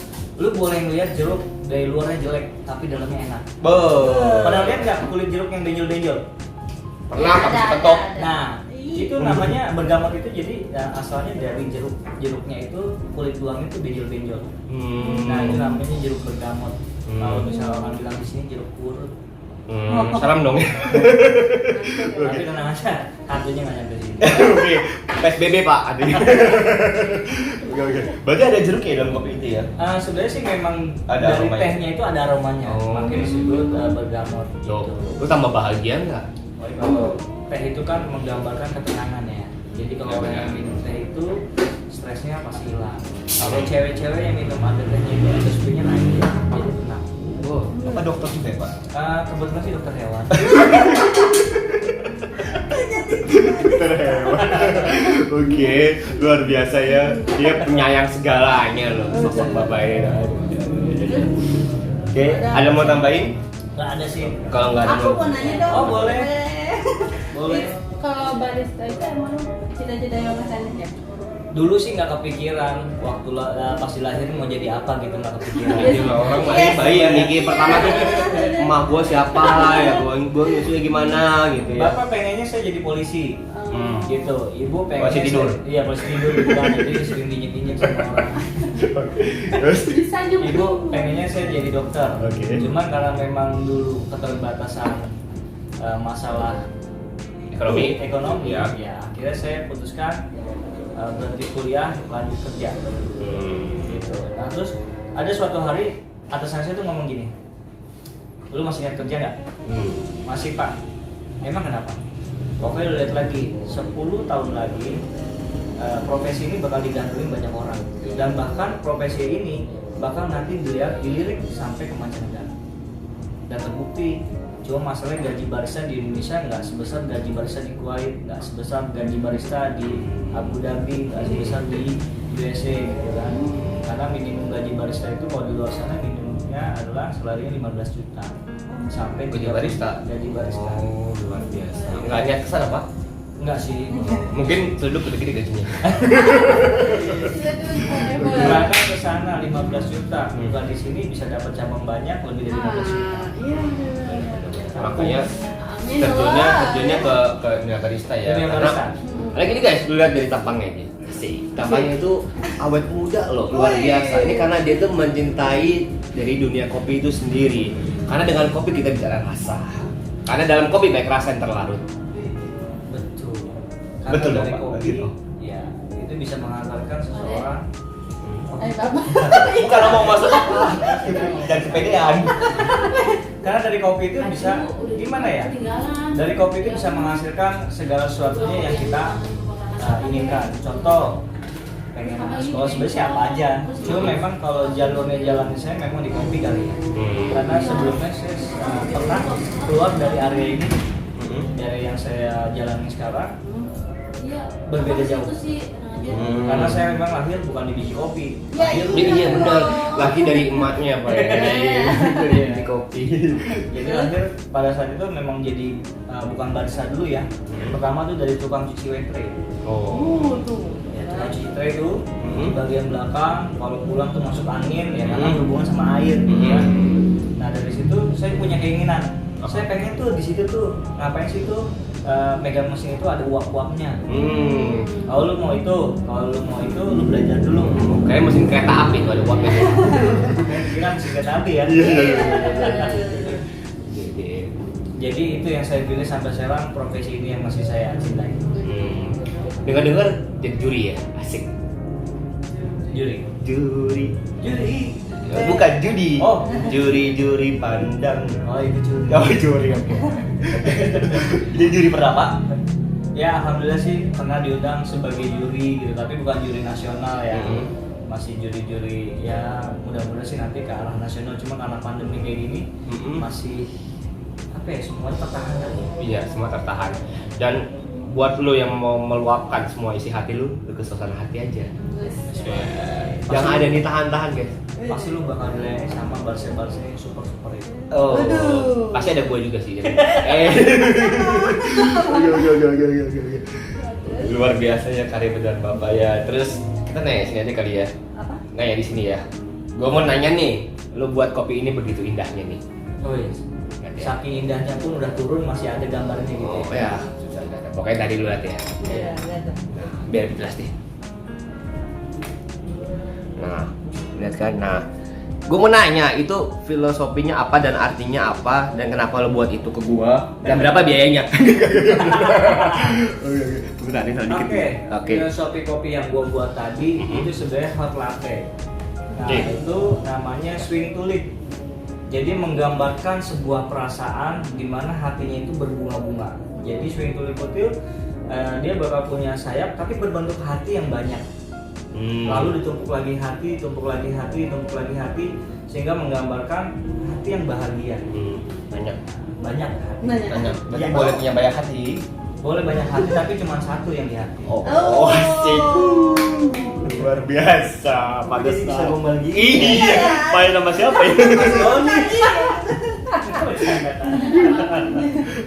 Speaker 1: lu boleh ngeliat jeruk dari luarnya jelek tapi dalamnya enak. Pernah lihat nggak kulit jeruk yang benjol-benjol?
Speaker 2: Pernah habis ketok.
Speaker 1: Nah, itu namanya bergamot itu jadi asalnya dari jeruknya itu kulit luarnya itu benjol-benjol. Nah, itu namanya jeruk bergamot. Kalau misalnya orang bilang di sini jeruk purut.
Speaker 2: Salam dong.
Speaker 1: Tapi tenang aja, kartunya nggak nyampe sini.
Speaker 2: Oke, PSBB Pak. Oke. Berarti ada jeruk ya dalam kopi itu ya?
Speaker 1: Sebenarnya sih memang
Speaker 2: Ada
Speaker 1: dari
Speaker 2: aromanya.
Speaker 1: tehnya itu ada aromanya,
Speaker 2: Oh.
Speaker 1: makanya disebut bergamot gitu.
Speaker 2: Lu tambah bahagia nggak?
Speaker 1: Kalau teh itu kan menggambarkan ketenangan ya. Jadi kalau
Speaker 2: Ya,
Speaker 1: orang
Speaker 2: benar.
Speaker 1: yang minum teh itu stresnya pasti hilang. Kalau cewek-cewek yang minum ada tehnya itu endorfinnya naik, jadi tenang.
Speaker 2: Oh, apa dokter juga ya Pak?
Speaker 1: Kebetulan sih dokter hewan.
Speaker 2: Dokter hewan. Oke, luar biasa ya. Dia penyayang segalanya loh, sosok bapak ini. Oke, ada mau tambahin?
Speaker 1: Nggak ada sih.
Speaker 2: Kalau nggak ada
Speaker 3: Aku mau nanya dong.
Speaker 1: Oh, boleh. Boleh.
Speaker 3: Kalau barista itu emang cita-cita yang Mas Anis ya?
Speaker 1: Dulu sih nggak kepikiran waktu pas dilahirin mau jadi apa gitu, nggak kepikiran.
Speaker 2: Jadi orang bayi yang mikir pertama tuh emak gua siapa ya, gua nyusunya gimana gitu ya.
Speaker 1: Bapak pengennya saya jadi polisi.
Speaker 2: Hmm.
Speaker 1: Gitu, ibu pengen
Speaker 2: Polisi tidur?
Speaker 1: Iya, polisi tidur gitu kan, jadi sering diinjek-injek sama orang.
Speaker 2: Terus
Speaker 3: Bisa juga.
Speaker 1: Ibu pengennya saya jadi dokter.
Speaker 2: Oke.
Speaker 1: Cuman karena memang dulu keterbatasan masalah
Speaker 2: ekonomi.
Speaker 1: ya.
Speaker 2: Ya.
Speaker 1: Akhirnya saya putuskan berhenti kuliah, lanjut kerja. Gitu. Nah, terus ada suatu hari atasan saya tuh ngomong gini, lu masih ingat kerja nggak? Masih Pak. Emang kenapa? Pokoknya lu lihat lagi, 10 tahun lagi profesi ini bakal digandrungi banyak orang, dan bahkan profesi ini bakal nanti dilirik sampai ke mancanegara. Dan terbukti, cuma masalahnya gaji barista di Indonesia nggak sebesar gaji barista di Kuwait, nggak sebesar gaji barista di Abu Dhabi, nggak sebesar di USA gitu kan. Karena minimum gaji barista itu kalau di luar sana minimumnya adalah salarinya 15 juta sampai
Speaker 2: Gaji
Speaker 1: 30
Speaker 2: barista?
Speaker 1: Gaji barista.
Speaker 2: Oh, luar biasa. Nggak niat kesana Pak?
Speaker 1: Enggak sih.
Speaker 2: Mungkin seluduk gede-gede gajinya.
Speaker 1: Karena ke sana 15 juta, bukan di sini bisa dapat cabang banyak lebih dari 15 juta.
Speaker 3: Iya.
Speaker 2: Makanya
Speaker 3: Amin.
Speaker 2: terjunnya ke dunia barista ya.
Speaker 1: Dunia
Speaker 2: Karena
Speaker 1: barista.
Speaker 2: lagi ini guys, lu lihat dari tampangnya ini. Sih, tampangnya itu awet muda loh, luar biasa. Ini karena dia tuh mencintai dari dunia kopi itu sendiri. Karena dengan kopi kita bicara rasa. Karena dalam kopi baik rasa yang terlarut.
Speaker 1: Betul.
Speaker 2: Betul
Speaker 1: Karena dari
Speaker 2: dong, Pak.
Speaker 1: kopi,
Speaker 2: Gitu.
Speaker 1: ya itu bisa mengantarkan seseorang.
Speaker 3: Ayo Bapak.
Speaker 2: Bukan mau masuk dan kepedean.
Speaker 1: Karena dari kopi itu bisa
Speaker 3: Udah
Speaker 1: gimana ya?
Speaker 3: ketinggalan.
Speaker 1: Dari kopi itu bisa menghasilkan segala sesuatunya yang kita inginkan. Contoh, pengen sekolah sebenarnya siapa aja. Cuma memang kalau jalannya saya memang di kopi kali ya. Karena sebelumnya saya pernah keluar dari area ini, dari yang saya jalani sekarang,
Speaker 3: Iya.
Speaker 1: berbeda jauh.
Speaker 3: Itu sih,
Speaker 1: Karena saya memang lahir bukan di biji kopi.
Speaker 3: Ya,
Speaker 1: Lahir
Speaker 2: Iya benar, laki dari emaknya Pak. Dari kopi.
Speaker 1: Jadi lahir pada saat itu memang jadi bukan barista dulu ya. Pertama tuh dari tukang cuci tray.
Speaker 2: Oh.
Speaker 3: tuh.
Speaker 1: Ya, tukang cuci tray itu di bagian belakang, kalau pulang tuh masuk angin ya karena berhubungan sama air gitu kan. Nah dari situ saya punya keinginan. Saya pengen tuh di situ tuh ngapain sih tuh megang mesin itu ada uap-uapnya. Kalau lu mau itu, lu belajar dulu.
Speaker 2: Kayak mesin kereta api tuh ada uapnya.
Speaker 1: Kira mesin kereta api ya. Jadi itu yang saya pilih sampai sekarang, profesi ini yang masih saya cintai.
Speaker 2: Dengar-dengar jadi juri ya, asik.
Speaker 1: Juri.
Speaker 2: Juri.
Speaker 1: Bukan
Speaker 2: judi.
Speaker 1: Oh.
Speaker 2: Juri pandang.
Speaker 1: Oh itu juri.
Speaker 2: Oh juri oke. Jadi juri berapa?
Speaker 1: Ya alhamdulillah sih pernah diundang sebagai juri gitu, tapi bukan juri nasional ya. Masih juri-juri ya, mudah-mudahan sih nanti ke arah nasional. Cuma karena pandemi kayak gini masih apa ya, semuanya tertahan lagi.
Speaker 2: Iya, semua tertahan. Dan buat lo yang mau meluapkan semua isi hati lu ke suasana hati aja. Jangan ada nih tahan-tahan guys.
Speaker 1: Pasti lu bakal nilai sama barista-barista yang super itu.
Speaker 2: Oh, pasti ada gua juga sih. Luar biasa ya karya dan bapak ya. Terus kita nanya sini aja kali ya.
Speaker 3: Apa?
Speaker 2: Nanya di sini ya. Gua mau nanya nih, lu buat kopi ini begitu indahnya nih.
Speaker 1: Oh iya. Saking indahnya pun udah turun masih ada gambarnya gitu.
Speaker 2: Oh ya, pokoknya tadi lu lihat ya.
Speaker 3: Iya, lihat tuh.
Speaker 2: Biar jelas deh. Nah, lihat kan. Nah, Gue mau nanya, itu filosofinya apa dan artinya apa dan kenapa lo buat itu ke gua dan berapa biayanya? Oke.
Speaker 1: Filosofi kopi yang gua buat tadi itu sebenarnya hot latte. Nah, itu namanya swing tulip. Jadi menggambarkan sebuah perasaan di mana hatinya itu berbunga-bunga. Jadi swing tulip itu dia bakal punya sayap tapi berbentuk hati yang banyak. Lalu ditumpuk lagi hati, tumpuk lagi hati, tumpuk lagi hati, sehingga menggambarkan hati yang bahagia.
Speaker 2: Banyak.
Speaker 1: Berarti
Speaker 2: boleh punya banyak hati.
Speaker 1: Boleh banyak hati tapi cuma satu yang di hati.
Speaker 2: Asik. Luar biasa.
Speaker 1: Jadi bisa gombal gitu.
Speaker 2: Iya. Main sama siapa ya?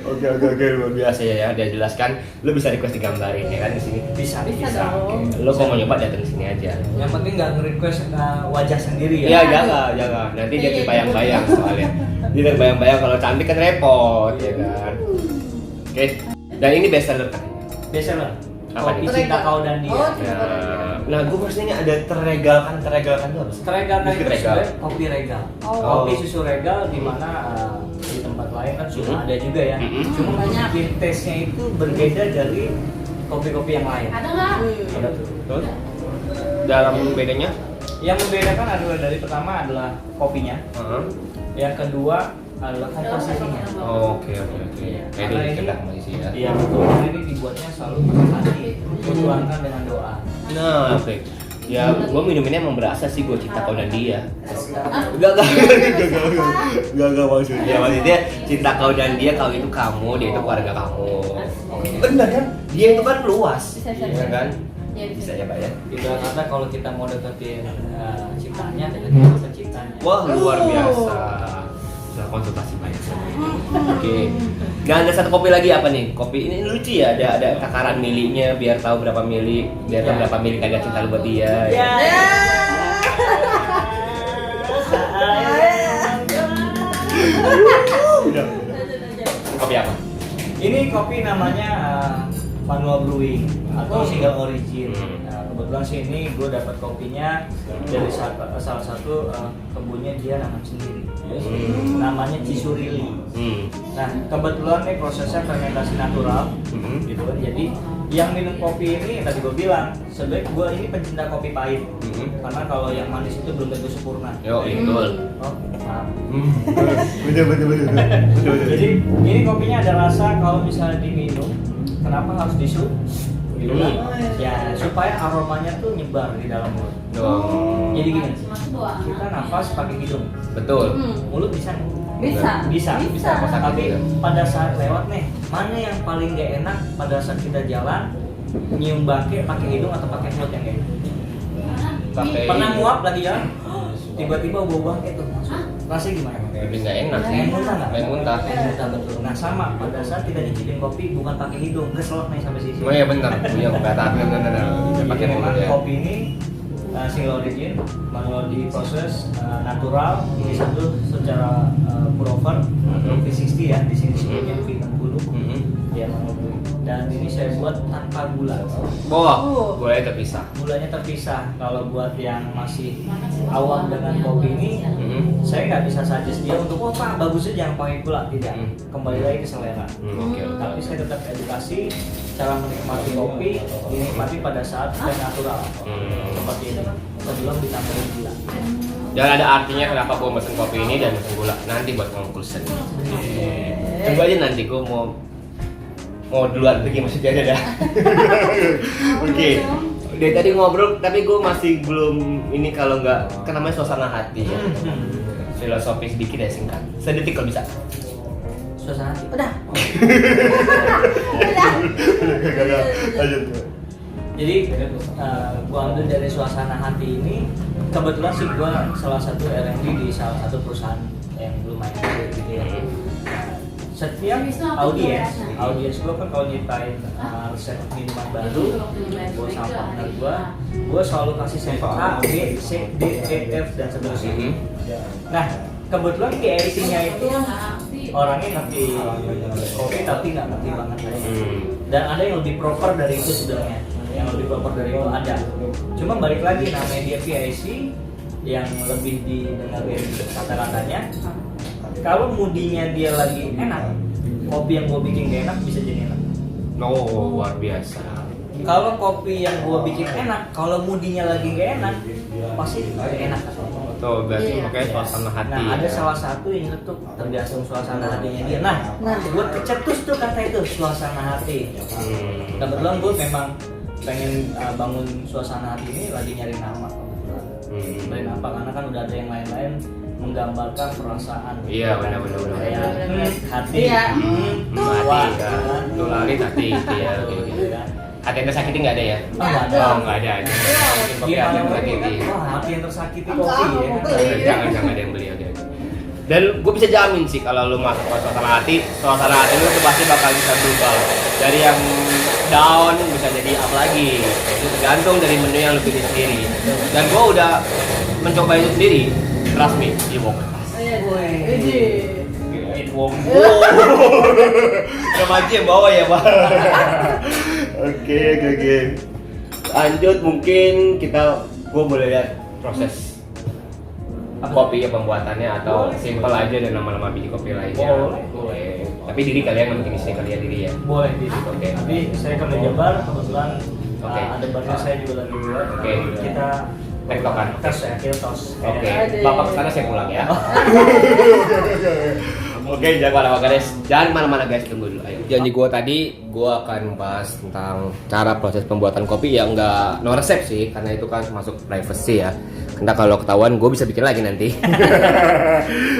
Speaker 2: Oke, luar biasa ya. Dia jelaskan. Lo bisa request digambarin ya kan di sini.
Speaker 1: Bisa.
Speaker 3: dong.
Speaker 2: Lo kalau mau nyoba datang ke sini aja.
Speaker 1: Yang penting nggak nge-request wajah sendiri ya.
Speaker 2: Iya, jangan. Nanti dia terbayang-bayang soalnya. Dia terbayang-bayang kalau cantik kan repot ya kan. Oke. Dan ini best seller katanya.
Speaker 1: Biasa lah.
Speaker 2: Apa
Speaker 1: Kopi
Speaker 2: nih?
Speaker 1: Cinta Kau dan Dia.
Speaker 3: Oh,
Speaker 2: Ya. Nah, gue maksudnya ada terregalkan itu apa sih?
Speaker 1: Regal
Speaker 2: Biskuit
Speaker 1: itu
Speaker 2: regal.
Speaker 1: sebenarnya kopi regal.
Speaker 3: Oh.
Speaker 1: Kopi susu regal di mana di tempat lain kan sudah ada juga ya. Cuma
Speaker 3: Banyak.
Speaker 1: mungkin taste-nya itu berbeda dari kopi-kopi yang lain.
Speaker 3: Ada nggak?
Speaker 1: Ada tuh.
Speaker 2: Terus? Dalam bedanya?
Speaker 1: Yang membedakan adalah dari pertama adalah kopinya, yang kedua adalah komposisinya.
Speaker 2: Oke.
Speaker 1: Iya.
Speaker 2: Kayak
Speaker 1: Karena
Speaker 2: di
Speaker 1: ini-
Speaker 2: kedai masih ya.
Speaker 1: Iya betul. Karena ini dibuatnya selalu pakai hati, dituangkan dengan doa.
Speaker 2: Nah, oke. Ya, gue minuminnya emang berasa sih gue cinta kau dan dia. Enggak maksudnya. Ya, maksudnya cinta kau dan dia, kau itu kamu, dia itu keluarga kamu. Benar kan? Dia itu kan luas,
Speaker 3: Bisa.
Speaker 2: ya kan?
Speaker 3: Ya,
Speaker 2: Bisa ya, Pak ya?
Speaker 1: Ibarat kata kalau kita mau deketin ciptanya, deketin penciptanya.
Speaker 2: Wah, luar biasa. Sudah konsultasi banyak sama ini. Oke. Nah, ada satu kopi lagi apa nih? Kopi ini lucu ya, ada takaran milinya biar tahu berapa mili, biar tahu berapa mili kagak cinta lu buat dia.
Speaker 1: Ya.
Speaker 2: Kopi apa?
Speaker 1: Ini kopi namanya manual brewing atau single origin.
Speaker 2: Hmm.
Speaker 1: Nah, kebetulan sih ini gue dapat kopinya dari salah satu kebunnya dia nanam sendiri. Namanya Cisurili. Nah, kebetulan nih prosesnya fermentasi natural, gitu kan. Jadi yang minum kopi ini tadi gue bilang, sebenarnya gue ini pencinta kopi pahit, karena kalau yang manis itu belum tentu sempurna.
Speaker 2: Yo, betul.
Speaker 1: Oh, maaf.
Speaker 2: Betul.
Speaker 1: Jadi ini kopinya ada rasa kalau misalnya diminum, kenapa harus disu? Ya supaya aromanya tuh nyebar di dalam mulut. Jadi gini, kita nafas pakai hidung,
Speaker 2: Betul.
Speaker 1: mulut bisa nggak?
Speaker 3: Bisa.
Speaker 1: Tapi pada saat lewat nih, mana yang paling gak enak pada saat kita jalan nyium bangke pakai hidung atau pakai mulut yang gak enak?
Speaker 2: Pakai
Speaker 1: Pernah
Speaker 2: hidung.
Speaker 1: muap lagi ya? Tiba-tiba bau bangke tuh masuk. Rasanya gimana?
Speaker 2: Lebih nggak enak sih.
Speaker 1: Pengen muntah nggak?
Speaker 2: Pengen muntah.
Speaker 1: Pengen muntah betul. Nah sama pada saat kita nyicipin kopi bukan pakai hidung, keselak nih sampai sisi.
Speaker 2: Oh iya benar. Iya kata benar. Bisa pakai
Speaker 1: Jadi memang
Speaker 2: mulut ya.
Speaker 1: kopi ini single origin, manual di proses natural. Ini satu secara prover atau V60 ya, di sini sebelumnya V60 ya manual. Dan ini saya buat tanpa gula.
Speaker 2: Wah, boleh terpisah.
Speaker 1: Gulanya terpisah. Kalau buat yang masih awam dengan kopi ini, saya nggak bisa suggest dia untuk oh pak bagusnya jangan pakai gula, tidak. Kembali lagi ke selera.
Speaker 2: Oke.
Speaker 1: Tapi saya tetap edukasi cara menikmati kopi, dinikmati pada saat sudah natural seperti ini sebelum ditambahin gula.
Speaker 2: Dan ada artinya kenapa gua mesen kopi ini dan mesen gula. Nanti buat conclusion. Tunggu aja nanti gua mau duluan pergi maksudnya aja dah. Oke. Dari tadi ngobrol tapi gue masih belum ini kalau nggak kan namanya suasana hati ya. Filosofi sedikit ya singkat. Sedetik kalau bisa.
Speaker 1: Suasana hati.
Speaker 3: Udah.
Speaker 1: Jadi gua ambil dari suasana hati ini. Kebetulan sih gua salah satu R&D di salah satu perusahaan yang lumayan gede gitu ya. Setiap audiens gue kan kalau nyiptain resep minuman baru, gue sama partner gue selalu kasih sampel A, B, C, D, E, F dan seterusnya. Nah kebetulan KIC-nya itu orangnya ngerti kopi tapi nggak ngerti banget aja. Dan ada yang lebih proper dari itu sebenarnya, yang lebih proper dari itu ada. Cuma balik lagi namanya dia PIC, yang lebih didengarin kata-katanya, kalau moodinya dia lagi enak, kopi yang gue bikin gak enak bisa jadi enak.
Speaker 2: Oh, luar biasa.
Speaker 1: Kalau kopi yang gue bikin enak, kalau moodinya lagi gak enak, pasti enak.
Speaker 2: Tuh, berarti
Speaker 3: Iya.
Speaker 2: makanya suasana hati.
Speaker 1: Nah, ada
Speaker 2: ya.
Speaker 1: salah satu yang nyeletuk tergantung suasana hatinya dia. Nah, buat kecetus tuh kata itu suasana hati. Kebetulan gue memang pengen bangun suasana hati ini lagi nyari nama. Nyari apa? Karena kan udah ada yang lain-lain menggambarkan perasaan.
Speaker 2: Iya, benar.
Speaker 1: Kayak hati.
Speaker 3: Iya.
Speaker 2: Hati kan. Nulari hati ya.
Speaker 1: Gitu kan.
Speaker 2: Hati yang tersakiti nggak ada ya?
Speaker 1: Oh, nggak ada.
Speaker 2: Oh, nggak ada. Mungkin kopi hati yang tersakiti.
Speaker 1: Wah, hati yang tersakiti
Speaker 3: Enggak,
Speaker 1: kopi ya.
Speaker 3: mau beli.
Speaker 2: Jangan ada yang beli oke. Dan gue bisa jamin sih kalau lu masuk ke suasana hati lu tuh pasti bakal bisa berubah dari yang down bisa jadi up lagi. Itu tergantung dari menu yang lu pilih sendiri. Dan gue udah mencoba itu sendiri. Trust me, Iwok.
Speaker 1: It won't.
Speaker 2: Coba aja yang bawa ya, Pak. Oke. Lanjut mungkin gue boleh lihat proses kopi ya pembuatannya atau simple aja dan nama-nama biji kopi lainnya. Boleh. Tapi diri kalian yang bikin istri kalian diri ya.
Speaker 1: Boleh di
Speaker 2: Oke.
Speaker 1: Nanti saya ke meja bar, kebetulan
Speaker 2: Oke.
Speaker 1: ada barnya saya juga lagi buat.
Speaker 2: Oke.
Speaker 1: Kita
Speaker 2: Tektokan.
Speaker 1: tos ya, kita tos.
Speaker 2: Oke.
Speaker 3: Ada.
Speaker 2: Bapak kesana saya pulang ya. Oke, jangan kemana-mana guys. Jangan mana-mana guys, tunggu dulu. Ayo. Janji gue tadi, gue akan membahas tentang cara proses pembuatan kopi yang nggak no resep sih, karena itu kan masuk privacy ya. Karena kalau ketahuan, gue bisa bikin lagi nanti.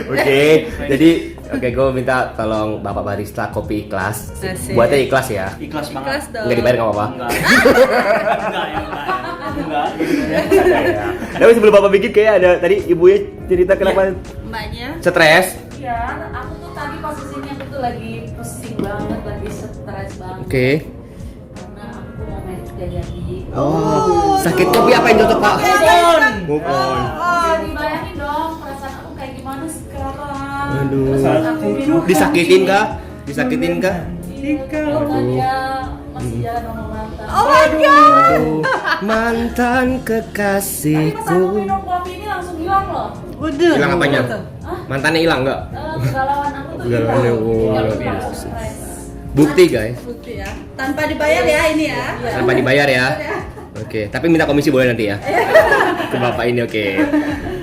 Speaker 2: Oke, jadi gue minta tolong Bapak Barista Kopi Ikhlas.
Speaker 3: Asik.
Speaker 2: Buatnya ikhlas ya.
Speaker 1: Ikhlas banget.
Speaker 3: Ikhlas dong.
Speaker 2: Nggak dibayar nggak apa-apa.
Speaker 1: Enggak.
Speaker 2: Tapi sebelum Bapak bikin kayak ada tadi ibunya cerita kenapa
Speaker 3: Mbaknya.
Speaker 2: stres.
Speaker 4: Iya, aku tuh tadi pas kesini aku tuh lagi pusing banget, lagi stres banget.
Speaker 2: Oke.
Speaker 4: Karena aku mau merit gak jadi.
Speaker 2: Oh, sakit kopi apa yang cocok Pak? Move on.
Speaker 4: Oh, dibayangin dong perasaan aku kayak gimana sekarang.
Speaker 2: Aduh.
Speaker 4: Terus aku minum
Speaker 2: Disakitin
Speaker 4: kopi.
Speaker 2: kak? Disakitin kak?
Speaker 4: Iya, karena dia masih jalan sama mantan.
Speaker 3: Oh my god.
Speaker 2: Aduh, mantan
Speaker 4: Tadi pas aku
Speaker 2: kekasihku.
Speaker 4: minum kopi ini langsung hilang loh.
Speaker 3: Waduh.
Speaker 2: Hilang apanya?
Speaker 4: Hah?
Speaker 2: Mantannya hilang nggak?
Speaker 4: Kegalauan aku tuh
Speaker 2: Kegalauannya,
Speaker 4: hilang.
Speaker 2: oh,
Speaker 4: Jadi
Speaker 2: luar
Speaker 4: aku tuh
Speaker 2: biasa.
Speaker 4: langsung stres.
Speaker 2: Bukti guys,
Speaker 3: Bukti ya. Tanpa dibayar ya ini ya.
Speaker 2: tanpa dibayar ya. Oke, tapi minta komisi boleh nanti ya. Ke bapak ini oke.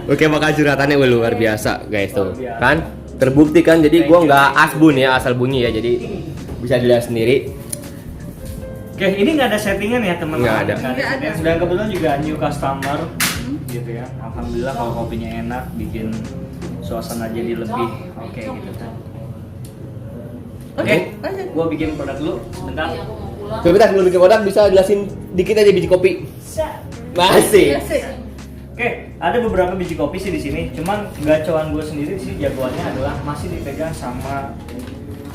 Speaker 2: Oke, makasih curhatannya luar biasa guys tuh. Kan terbukti kan, jadi gua nggak asbun ya, asal bunyi ya, jadi bisa dilihat sendiri.
Speaker 1: Oke, ini nggak ada settingan ya teman-teman.
Speaker 2: Nggak ada.
Speaker 3: Nggak ada.
Speaker 1: Dan kebetulan juga new customer, gitu ya. Alhamdulillah kalau kopinya enak, bikin suasana jadi lebih oke gitu kan. Oke,
Speaker 3: lanjut.
Speaker 1: gua bikin produk dulu sebentar.
Speaker 4: Iya, aku mau pulang.
Speaker 2: Coba kita sebelum bikin kotak bisa jelasin dikit aja biji kopi. Masih.
Speaker 3: Asik.
Speaker 1: Oke, ada beberapa biji kopi sih di sini. Cuman gacoan gue sendiri sih jagoannya adalah masih dipegang sama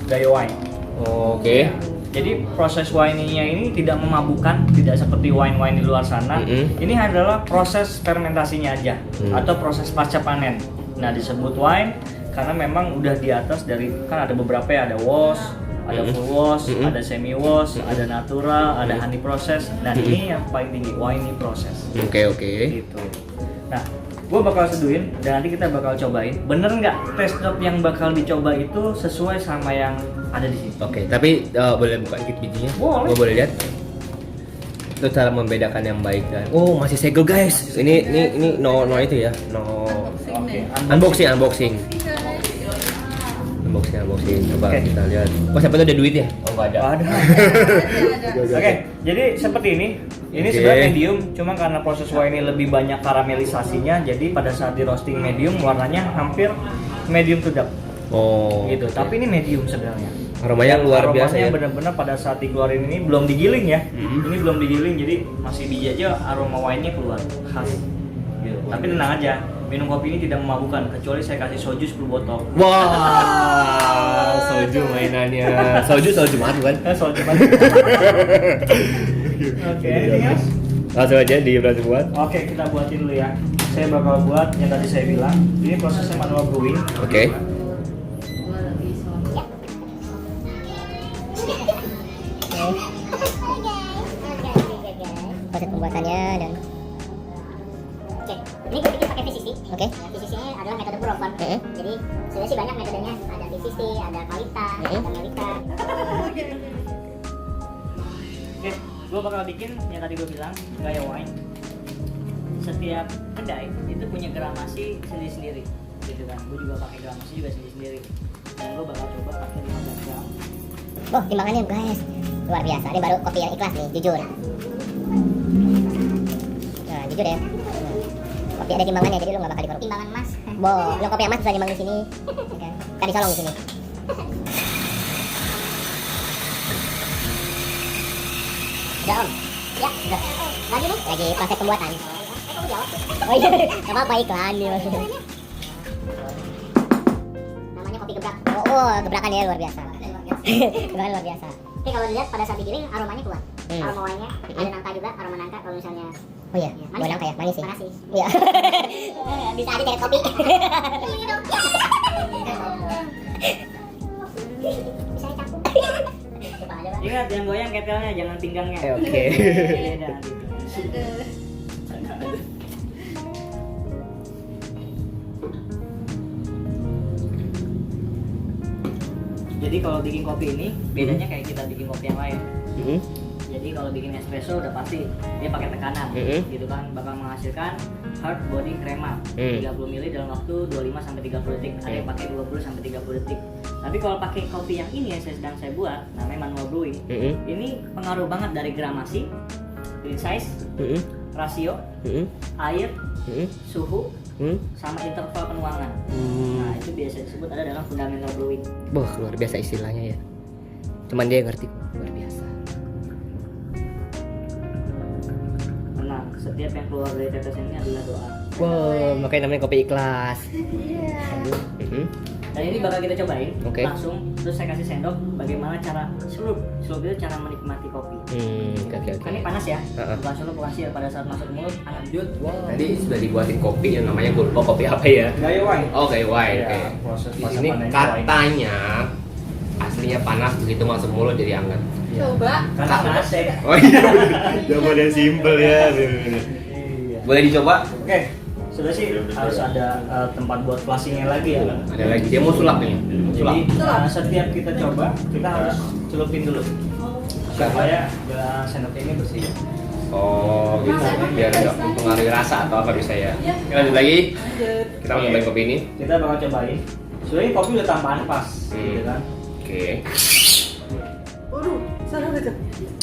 Speaker 1: Gayo Wine.
Speaker 2: Oke.
Speaker 1: Jadi proses wine-nya ini tidak memabukkan, tidak seperti wine-wine di luar sana. Ini adalah proses fermentasinya aja atau proses pasca panen. Nah, disebut wine karena memang udah di atas dari, kan ada beberapa ya, ada wash, ada full wash, ada semi wash, ada natural, ada honey process. Dan ini yang paling tinggi, wine process.
Speaker 2: Oke.
Speaker 1: Gitu. Nah, gue bakal seduhin dan nanti kita bakal cobain. Bener nggak test drop yang bakal dicoba itu sesuai sama yang ada di sini?
Speaker 2: Oke, tapi boleh buka dikit bijinya?
Speaker 1: Boleh.
Speaker 2: Gua boleh lihat? Itu cara membedakan yang baik dan masih segel guys. Ini no itu ya. No.
Speaker 3: Unboxing
Speaker 1: Oke,
Speaker 3: nih.
Speaker 2: Unboxing. Coba
Speaker 1: Oke.
Speaker 2: kita lihat. Oh, siapa tuh ada duit ya? Oh, enggak ada.
Speaker 1: ada.
Speaker 3: Ada.
Speaker 1: Oke, jadi seperti ini. Ini
Speaker 2: Oke.
Speaker 1: sebenarnya medium, cuma karena proses wine ini lebih banyak karamelisasinya, jadi pada saat di roasting medium warnanya hampir medium to dark.
Speaker 2: Oh.
Speaker 1: Gitu. Tapi ini medium sebenarnya.
Speaker 2: Aromanya luar biasa
Speaker 1: Aromanya
Speaker 2: ya.
Speaker 1: benar-benar pada saat dikeluarin ini belum digiling ya. Ini belum digiling, jadi masih biji aja aroma wine-nya keluar khas. Gitu. Tapi tenang aja, minum kopi ini tidak memabukkan kecuali saya kasih soju 10 botol.
Speaker 2: Wah, soju mainannya. Soju madu kan?
Speaker 1: Soju mana? Oke, ini guys.
Speaker 2: Langsung aja di berarti buat.
Speaker 1: Oke, kita buatin dulu ya. Saya bakal buat yang tadi saya bilang. Ini prosesnya manual brewing.
Speaker 2: Oke.
Speaker 4: Gua lagi sama.
Speaker 5: Proses pembuatannya dan oke, ini gue bikin pakai fish Jadi sebenarnya sih banyak metodenya, ada 360, ada Qualita, ada Melita.
Speaker 1: Oke, gue bakal bikin yang tadi gue bilang, gaya wine. Setiap kedai itu punya gramasi sendiri-sendiri, gitu kan. Gue juga pakai gramasi juga sendiri-sendiri. Dan gue bakal coba pakai 15 gram.
Speaker 5: Oh, timbangannya guys, luar biasa. Ini baru kopi yang ikhlas nih, jujur. Nah, jujur ya. Kopi ada timbangannya, jadi lu nggak bakal dikorupsi. Timbangan emas. Lu kopi yang emas bisa nimbang di sini. Kan dicolong di sini. Udah om? Ya, udah. Lagi nih? Lagi proses pembuatan. Oh iya, nggak apa-apa iklan nih maksudnya. Namanya kopi gebrak. Oh, gebrakan ya luar biasa. Gebrakan luar biasa. Oke, kalau dilihat pada saat digiling aromanya keluar. Aroma wine-nya, ada nangka juga, aroma nangka kalau misalnya. Oh iya, buah nangka ya, manis sih. Manis sih. Iya. Bisa aja cari kopi. Bisa dicampur. Coba aja, Bang.
Speaker 1: Ingat jangan goyang ketelnya, jangan pinggangnya.
Speaker 2: Oke.
Speaker 1: Beda nanti. Jadi kalau bikin kopi ini bedanya kayak kita bikin kopi yang lain. Jadi kalau bikin espresso udah pasti dia pakai tekanan, gitu kan, bakal menghasilkan hard body crema 30 ml dalam waktu 25 sampai 30 detik. Ada yang pakai 20 sampai 30 detik. Tapi kalau pakai kopi yang ini yang sedang saya buat, namanya manual brewing, ini pengaruh banget dari gramasi, green size, rasio, air, suhu, sama interval penuangan. Nah itu biasa disebut ada dalam fundamental brewing.
Speaker 2: Wah, luar biasa istilahnya ya. Cuman dia ngerti, luar biasa.
Speaker 1: Tenang, setiap yang keluar dari tetesan ini adalah doa.
Speaker 2: Wow, makanya namanya kopi ikhlas.
Speaker 1: Dan ini bakal kita cobain
Speaker 2: Oke.
Speaker 1: langsung. Terus saya kasih sendok bagaimana cara slurp. Slurp itu cara menikmati kopi.
Speaker 2: Oke.
Speaker 1: Kan ini panas ya, bukan slurp, bukan sih pada saat masuk mulut. Lanjut.
Speaker 2: Tadi sudah dibuatin kopi yang namanya gue lupa kopi apa ya?
Speaker 1: Gaya wine.
Speaker 2: Oh, kayak wine.
Speaker 1: Ya,
Speaker 2: Oke.
Speaker 1: proses
Speaker 2: Di
Speaker 1: masa
Speaker 2: sini
Speaker 1: panennya
Speaker 2: katanya aslinya panas begitu masuk mulut jadi hangat.
Speaker 4: Coba.
Speaker 1: Karena panas ya.
Speaker 2: Oh iya, jawaban yang simpel ya.
Speaker 1: Iya.
Speaker 2: Boleh dicoba?
Speaker 1: Oke, sudah sih harus ada tempat buat flashingnya lagi ya.
Speaker 2: Ada lagi, dia mau sulap nih. Sulap.
Speaker 1: Jadi setiap kita coba kita harus celupin dulu supaya sendok ini bersih.
Speaker 2: Oh gitu, biar nggak mempengaruhi rasa atau apa bisa ya. Oke, lanjut lagi. Kita mau nyobain kopi ini.
Speaker 1: Kita bakal cobain. Sebenarnya kopi udah tambahan pas, gitu kan.
Speaker 2: Oke.
Speaker 4: Waduh, sana baca.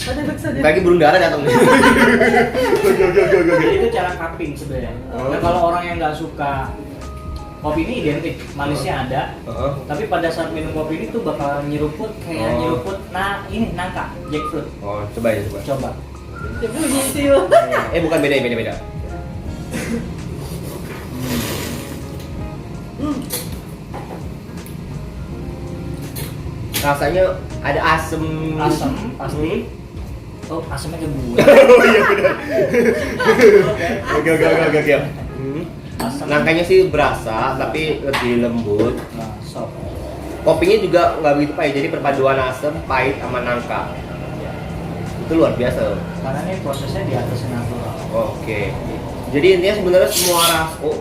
Speaker 4: Ada baca.
Speaker 2: Lagi burung dara datang nih.
Speaker 1: Jadi itu cara cupping sebenarnya. Nah, kalau orang yang nggak suka kopi ini identik, manisnya ada. Tapi pada saat minum kopi ini tuh bakal nyeruput kayak nyeruput. Nah ini nangka, jackfruit.
Speaker 2: Oh, coba ya coba.
Speaker 1: Coba.
Speaker 4: Bunyi sih.
Speaker 2: Bukan beda. Rasanya ada asem.
Speaker 1: Asam pasti. Oh asamnya ke gue.
Speaker 2: Oh iya benar. Oke.
Speaker 1: Asam.
Speaker 2: Nangkanya sih berasa tapi lebih lembut.
Speaker 1: Nah, soft.
Speaker 2: Kopinya juga nggak begitu pahit, jadi perpaduan asam, pahit sama nangka. Itu luar biasa loh.
Speaker 1: Karena ini prosesnya di atas natural.
Speaker 2: Oke. Jadi intinya sebenarnya semua rasa. Oh,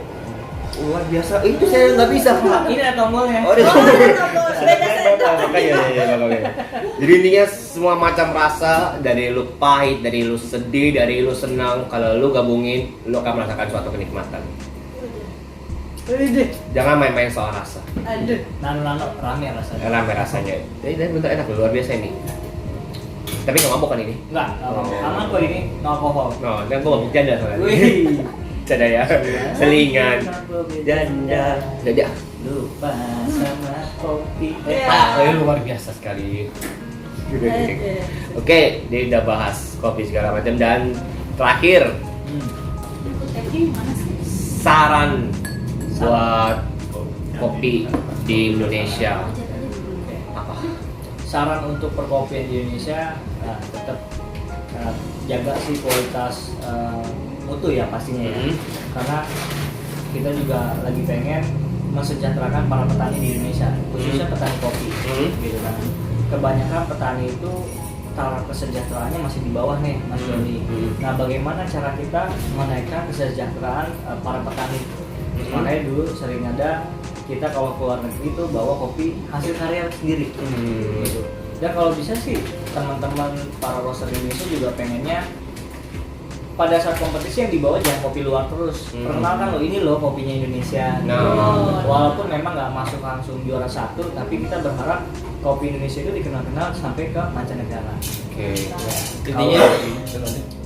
Speaker 2: luar biasa. Itu saya nggak bisa Pak.
Speaker 1: Ini ada tombolnya.
Speaker 2: Oh, ada makanya. Jadi intinya semua macam rasa, dari lu pahit, dari lu sedih, dari lu senang, kalau lu gabungin, lu akan merasakan suatu kenikmatan. Jangan main-main soal rasa.
Speaker 4: Aduh.
Speaker 1: Nano rame rasanya.
Speaker 2: Rame rasanya. Jadi bentar enak, luar biasa ini. Tapi nggak mabok kan ini?
Speaker 1: Enggak, aman kok ini, no alkohol.
Speaker 2: No, kan gua mabuk janda soalnya.
Speaker 1: Wih.
Speaker 2: Janda ya. Selingan. Janda.
Speaker 1: Lupa sama kopi.
Speaker 2: Luar biasa sekali. Oke, dia udah bahas kopi segala macam dan terakhir saran buat kopi di Indonesia apa?
Speaker 1: Saran untuk perkopian di Indonesia tetap jaga sih kualitas mutu ya pastinya ya. Karena kita juga lagi pengen mensejahterakan para petani di Indonesia, khususnya petani kopi, gitu kan. Kebanyakan petani itu taraf kesejahteraannya masih di bawah nih, Mas Doni. Nah, bagaimana cara kita menaikkan kesejahteraan para petani? Makanya dulu sering ada kita kalau keluar negeri itu bawa kopi hasil karya sendiri. Gitu. Dan kalau bisa sih teman-teman para roaster Indonesia juga pengennya pada saat kompetisi yang dibawa jangan kopi luar terus. Perkenalkan lo ini loh kopinya Indonesia. Walaupun memang nggak masuk langsung juara 1, tapi kita berharap kopi Indonesia itu dikenal-kenal sampai ke mancanegara.
Speaker 2: Oke.
Speaker 1: Ya.
Speaker 2: Intinya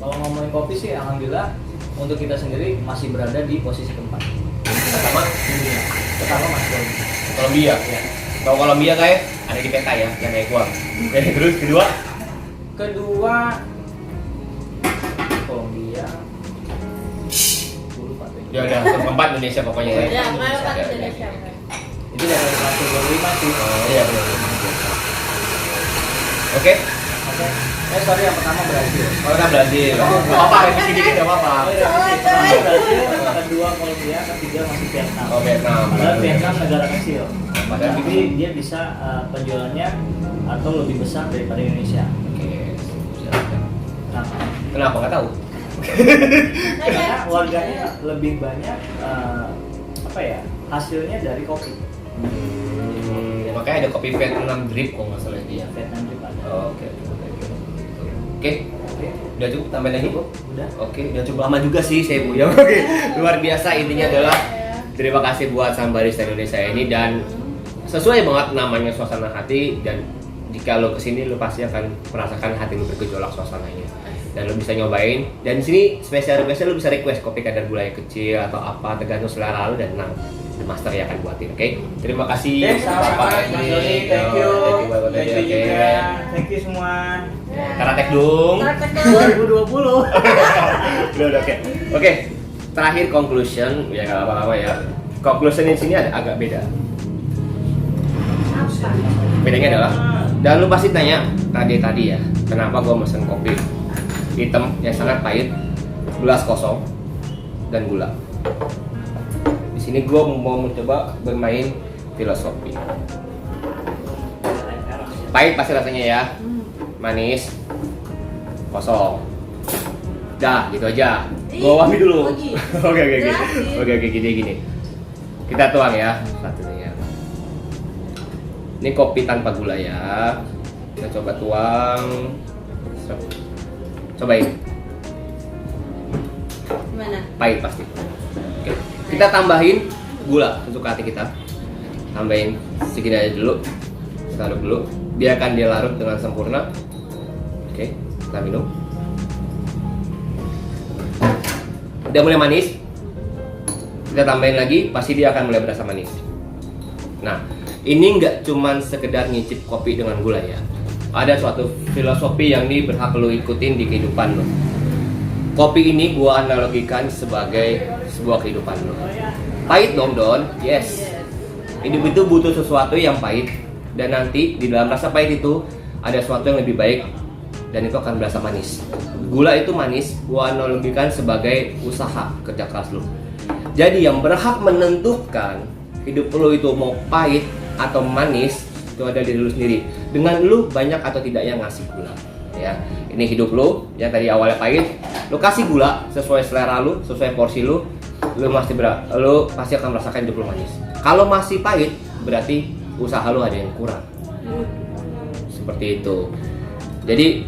Speaker 1: Kalau ngomongin kopi sih, alhamdulillah untuk kita sendiri masih berada di posisi keempat. Pertama masih
Speaker 2: Kolombia.
Speaker 1: ya.
Speaker 2: Kalau Kolombia kayak ada di peta ya, yang kayak gua. Oke, terus kedua
Speaker 1: Kolombia. Lupa tuh.
Speaker 2: ya udah keempat Indonesia pokoknya ya.
Speaker 3: Ya, kalau kan
Speaker 2: Oke,
Speaker 3: Indonesia.
Speaker 2: oke.
Speaker 1: Itu dari 125 sih.
Speaker 2: Iya benar. Oke.
Speaker 1: Oke. Sorry yang pertama Brazil.
Speaker 2: Kalau kan Brazil. Enggak apa-apa, revisi dikit enggak apa-apa.
Speaker 1: Pertama Brazil, kedua Kolombia, ketiga masih Vietnam.
Speaker 2: Oh, Vietnam.
Speaker 1: Padahal Vietnam negara kecil.
Speaker 2: Padahal
Speaker 1: Tapi dia bisa penjualannya atau lebih besar daripada Indonesia.
Speaker 2: Oke. Silakan.
Speaker 1: Kenapa?
Speaker 2: Kenapa enggak tahu?
Speaker 1: Karena warganya lebih banyak apa ya, hasilnya dari kopi.
Speaker 2: Makanya ada kopi Vietnam drip kok nggak salah dia.
Speaker 1: Vietnam juga ada.
Speaker 2: Oke.
Speaker 1: Oke.
Speaker 2: Udah cukup tambahin lagi bu?
Speaker 1: Udah.
Speaker 2: Oke, udah cukup lama juga sih saya bu ya. Oke, luar biasa. Intinya adalah terima kasih buat sang barista Indonesia ini dan sesuai banget namanya suasana hati, dan jika lo kesini lo pasti akan merasakan hati lo bergejolak suasananya dan lo bisa nyobain. Dan di sini spesial requestnya lo bisa request kopi kadar gula yang kecil atau apa tergantung selera lo, dan master yang akan buatin. Oke, terima kasih.
Speaker 1: Oke, sama-sama Mas Doni, thank you. Thank you juga. Thank you semua.
Speaker 2: Karatek dong.
Speaker 1: 2020.
Speaker 2: Udah oke. Oke, terakhir conclusion ya nggak apa-apa ya. Conclusion di sini agak beda. Bedanya adalah, dan lu pasti tanya tadi ya, kenapa gua mesen kopi hitam yang sangat pahit, gelas kosong dan gula. Di sini gua mau mencoba bermain filosofi. Pahit pasti rasanya ya, manis, kosong. Dah, gitu aja. Gua ambil dulu. Oke, gini. Kita tuang ya, satunya ya. Ini kopi tanpa gula ya. Kita coba tuang. Cobain.
Speaker 3: Gimana?
Speaker 2: Pahit pasti. Oke. Kita tambahin gula sesuka hati kita. Tambahin segini aja dulu. Kita aduk dulu. Biarkan dia larut dengan sempurna. Oke, kita minum. Udah mulai manis. Kita tambahin lagi, pasti dia akan mulai berasa manis. Nah, ini nggak cuman sekedar ngicip kopi dengan gula ya. Ada suatu filosofi yang ini berhak lo ikutin di kehidupan lo. Kopi ini gua analogikan sebagai sebuah kehidupan lo. Pahit dong Don, yes. Hidup itu butuh sesuatu yang pahit, dan nanti di dalam rasa pahit itu ada sesuatu yang lebih baik, dan itu akan berasa manis. Gula itu manis, gua analogikan sebagai usaha kerja keras lo. Jadi yang berhak menentukan hidup lo itu mau pahit atau manis itu ada di lu sendiri, dengan lu banyak atau tidak yang ngasih gula ya. Ini hidup lu yang tadi awalnya pahit, lu kasih gula sesuai selera lu, sesuai porsi lu pasti akan merasakan hidup lu manis. Kalau masih pahit berarti usaha lu ada yang kurang, seperti itu. Jadi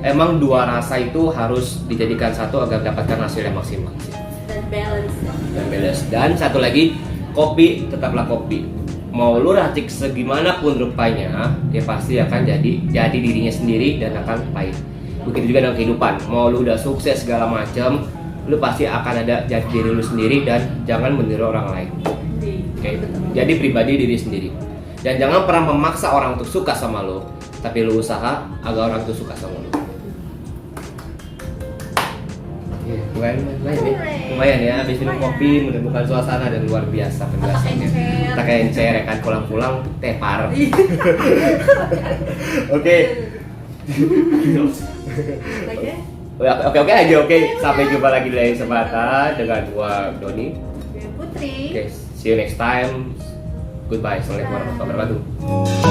Speaker 2: emang dua rasa itu harus dijadikan satu agar mendapatkan hasil yang maksimal
Speaker 3: Dan balance.
Speaker 2: Dan satu lagi, kopi tetaplah kopi. Mau lu racik segimanapun rupanya, dia pasti akan jadi dirinya sendiri dan akan pahit. Begitu juga dengan kehidupan. Mau lu udah sukses segala macam, lu pasti akan ada jadi diri lu sendiri dan jangan meniru orang lain. Oke. Jadi pribadi diri sendiri. Dan jangan pernah memaksa orang untuk suka sama lu, tapi lu usaha agar orang itu suka sama lu. Lumayan ya, habis minum kopi menemukan suasana dan luar biasa penjelasannya. Tak encer ya kan, pulang-pulang tepar. Oke. Oke aja, oke. Sampai jumpa lagi di lain kesempatan dengan gua Doni.
Speaker 3: Putri.
Speaker 2: Oke, see you next time. Goodbye. Assalamualaikum warahmatullahi wabarakatuh.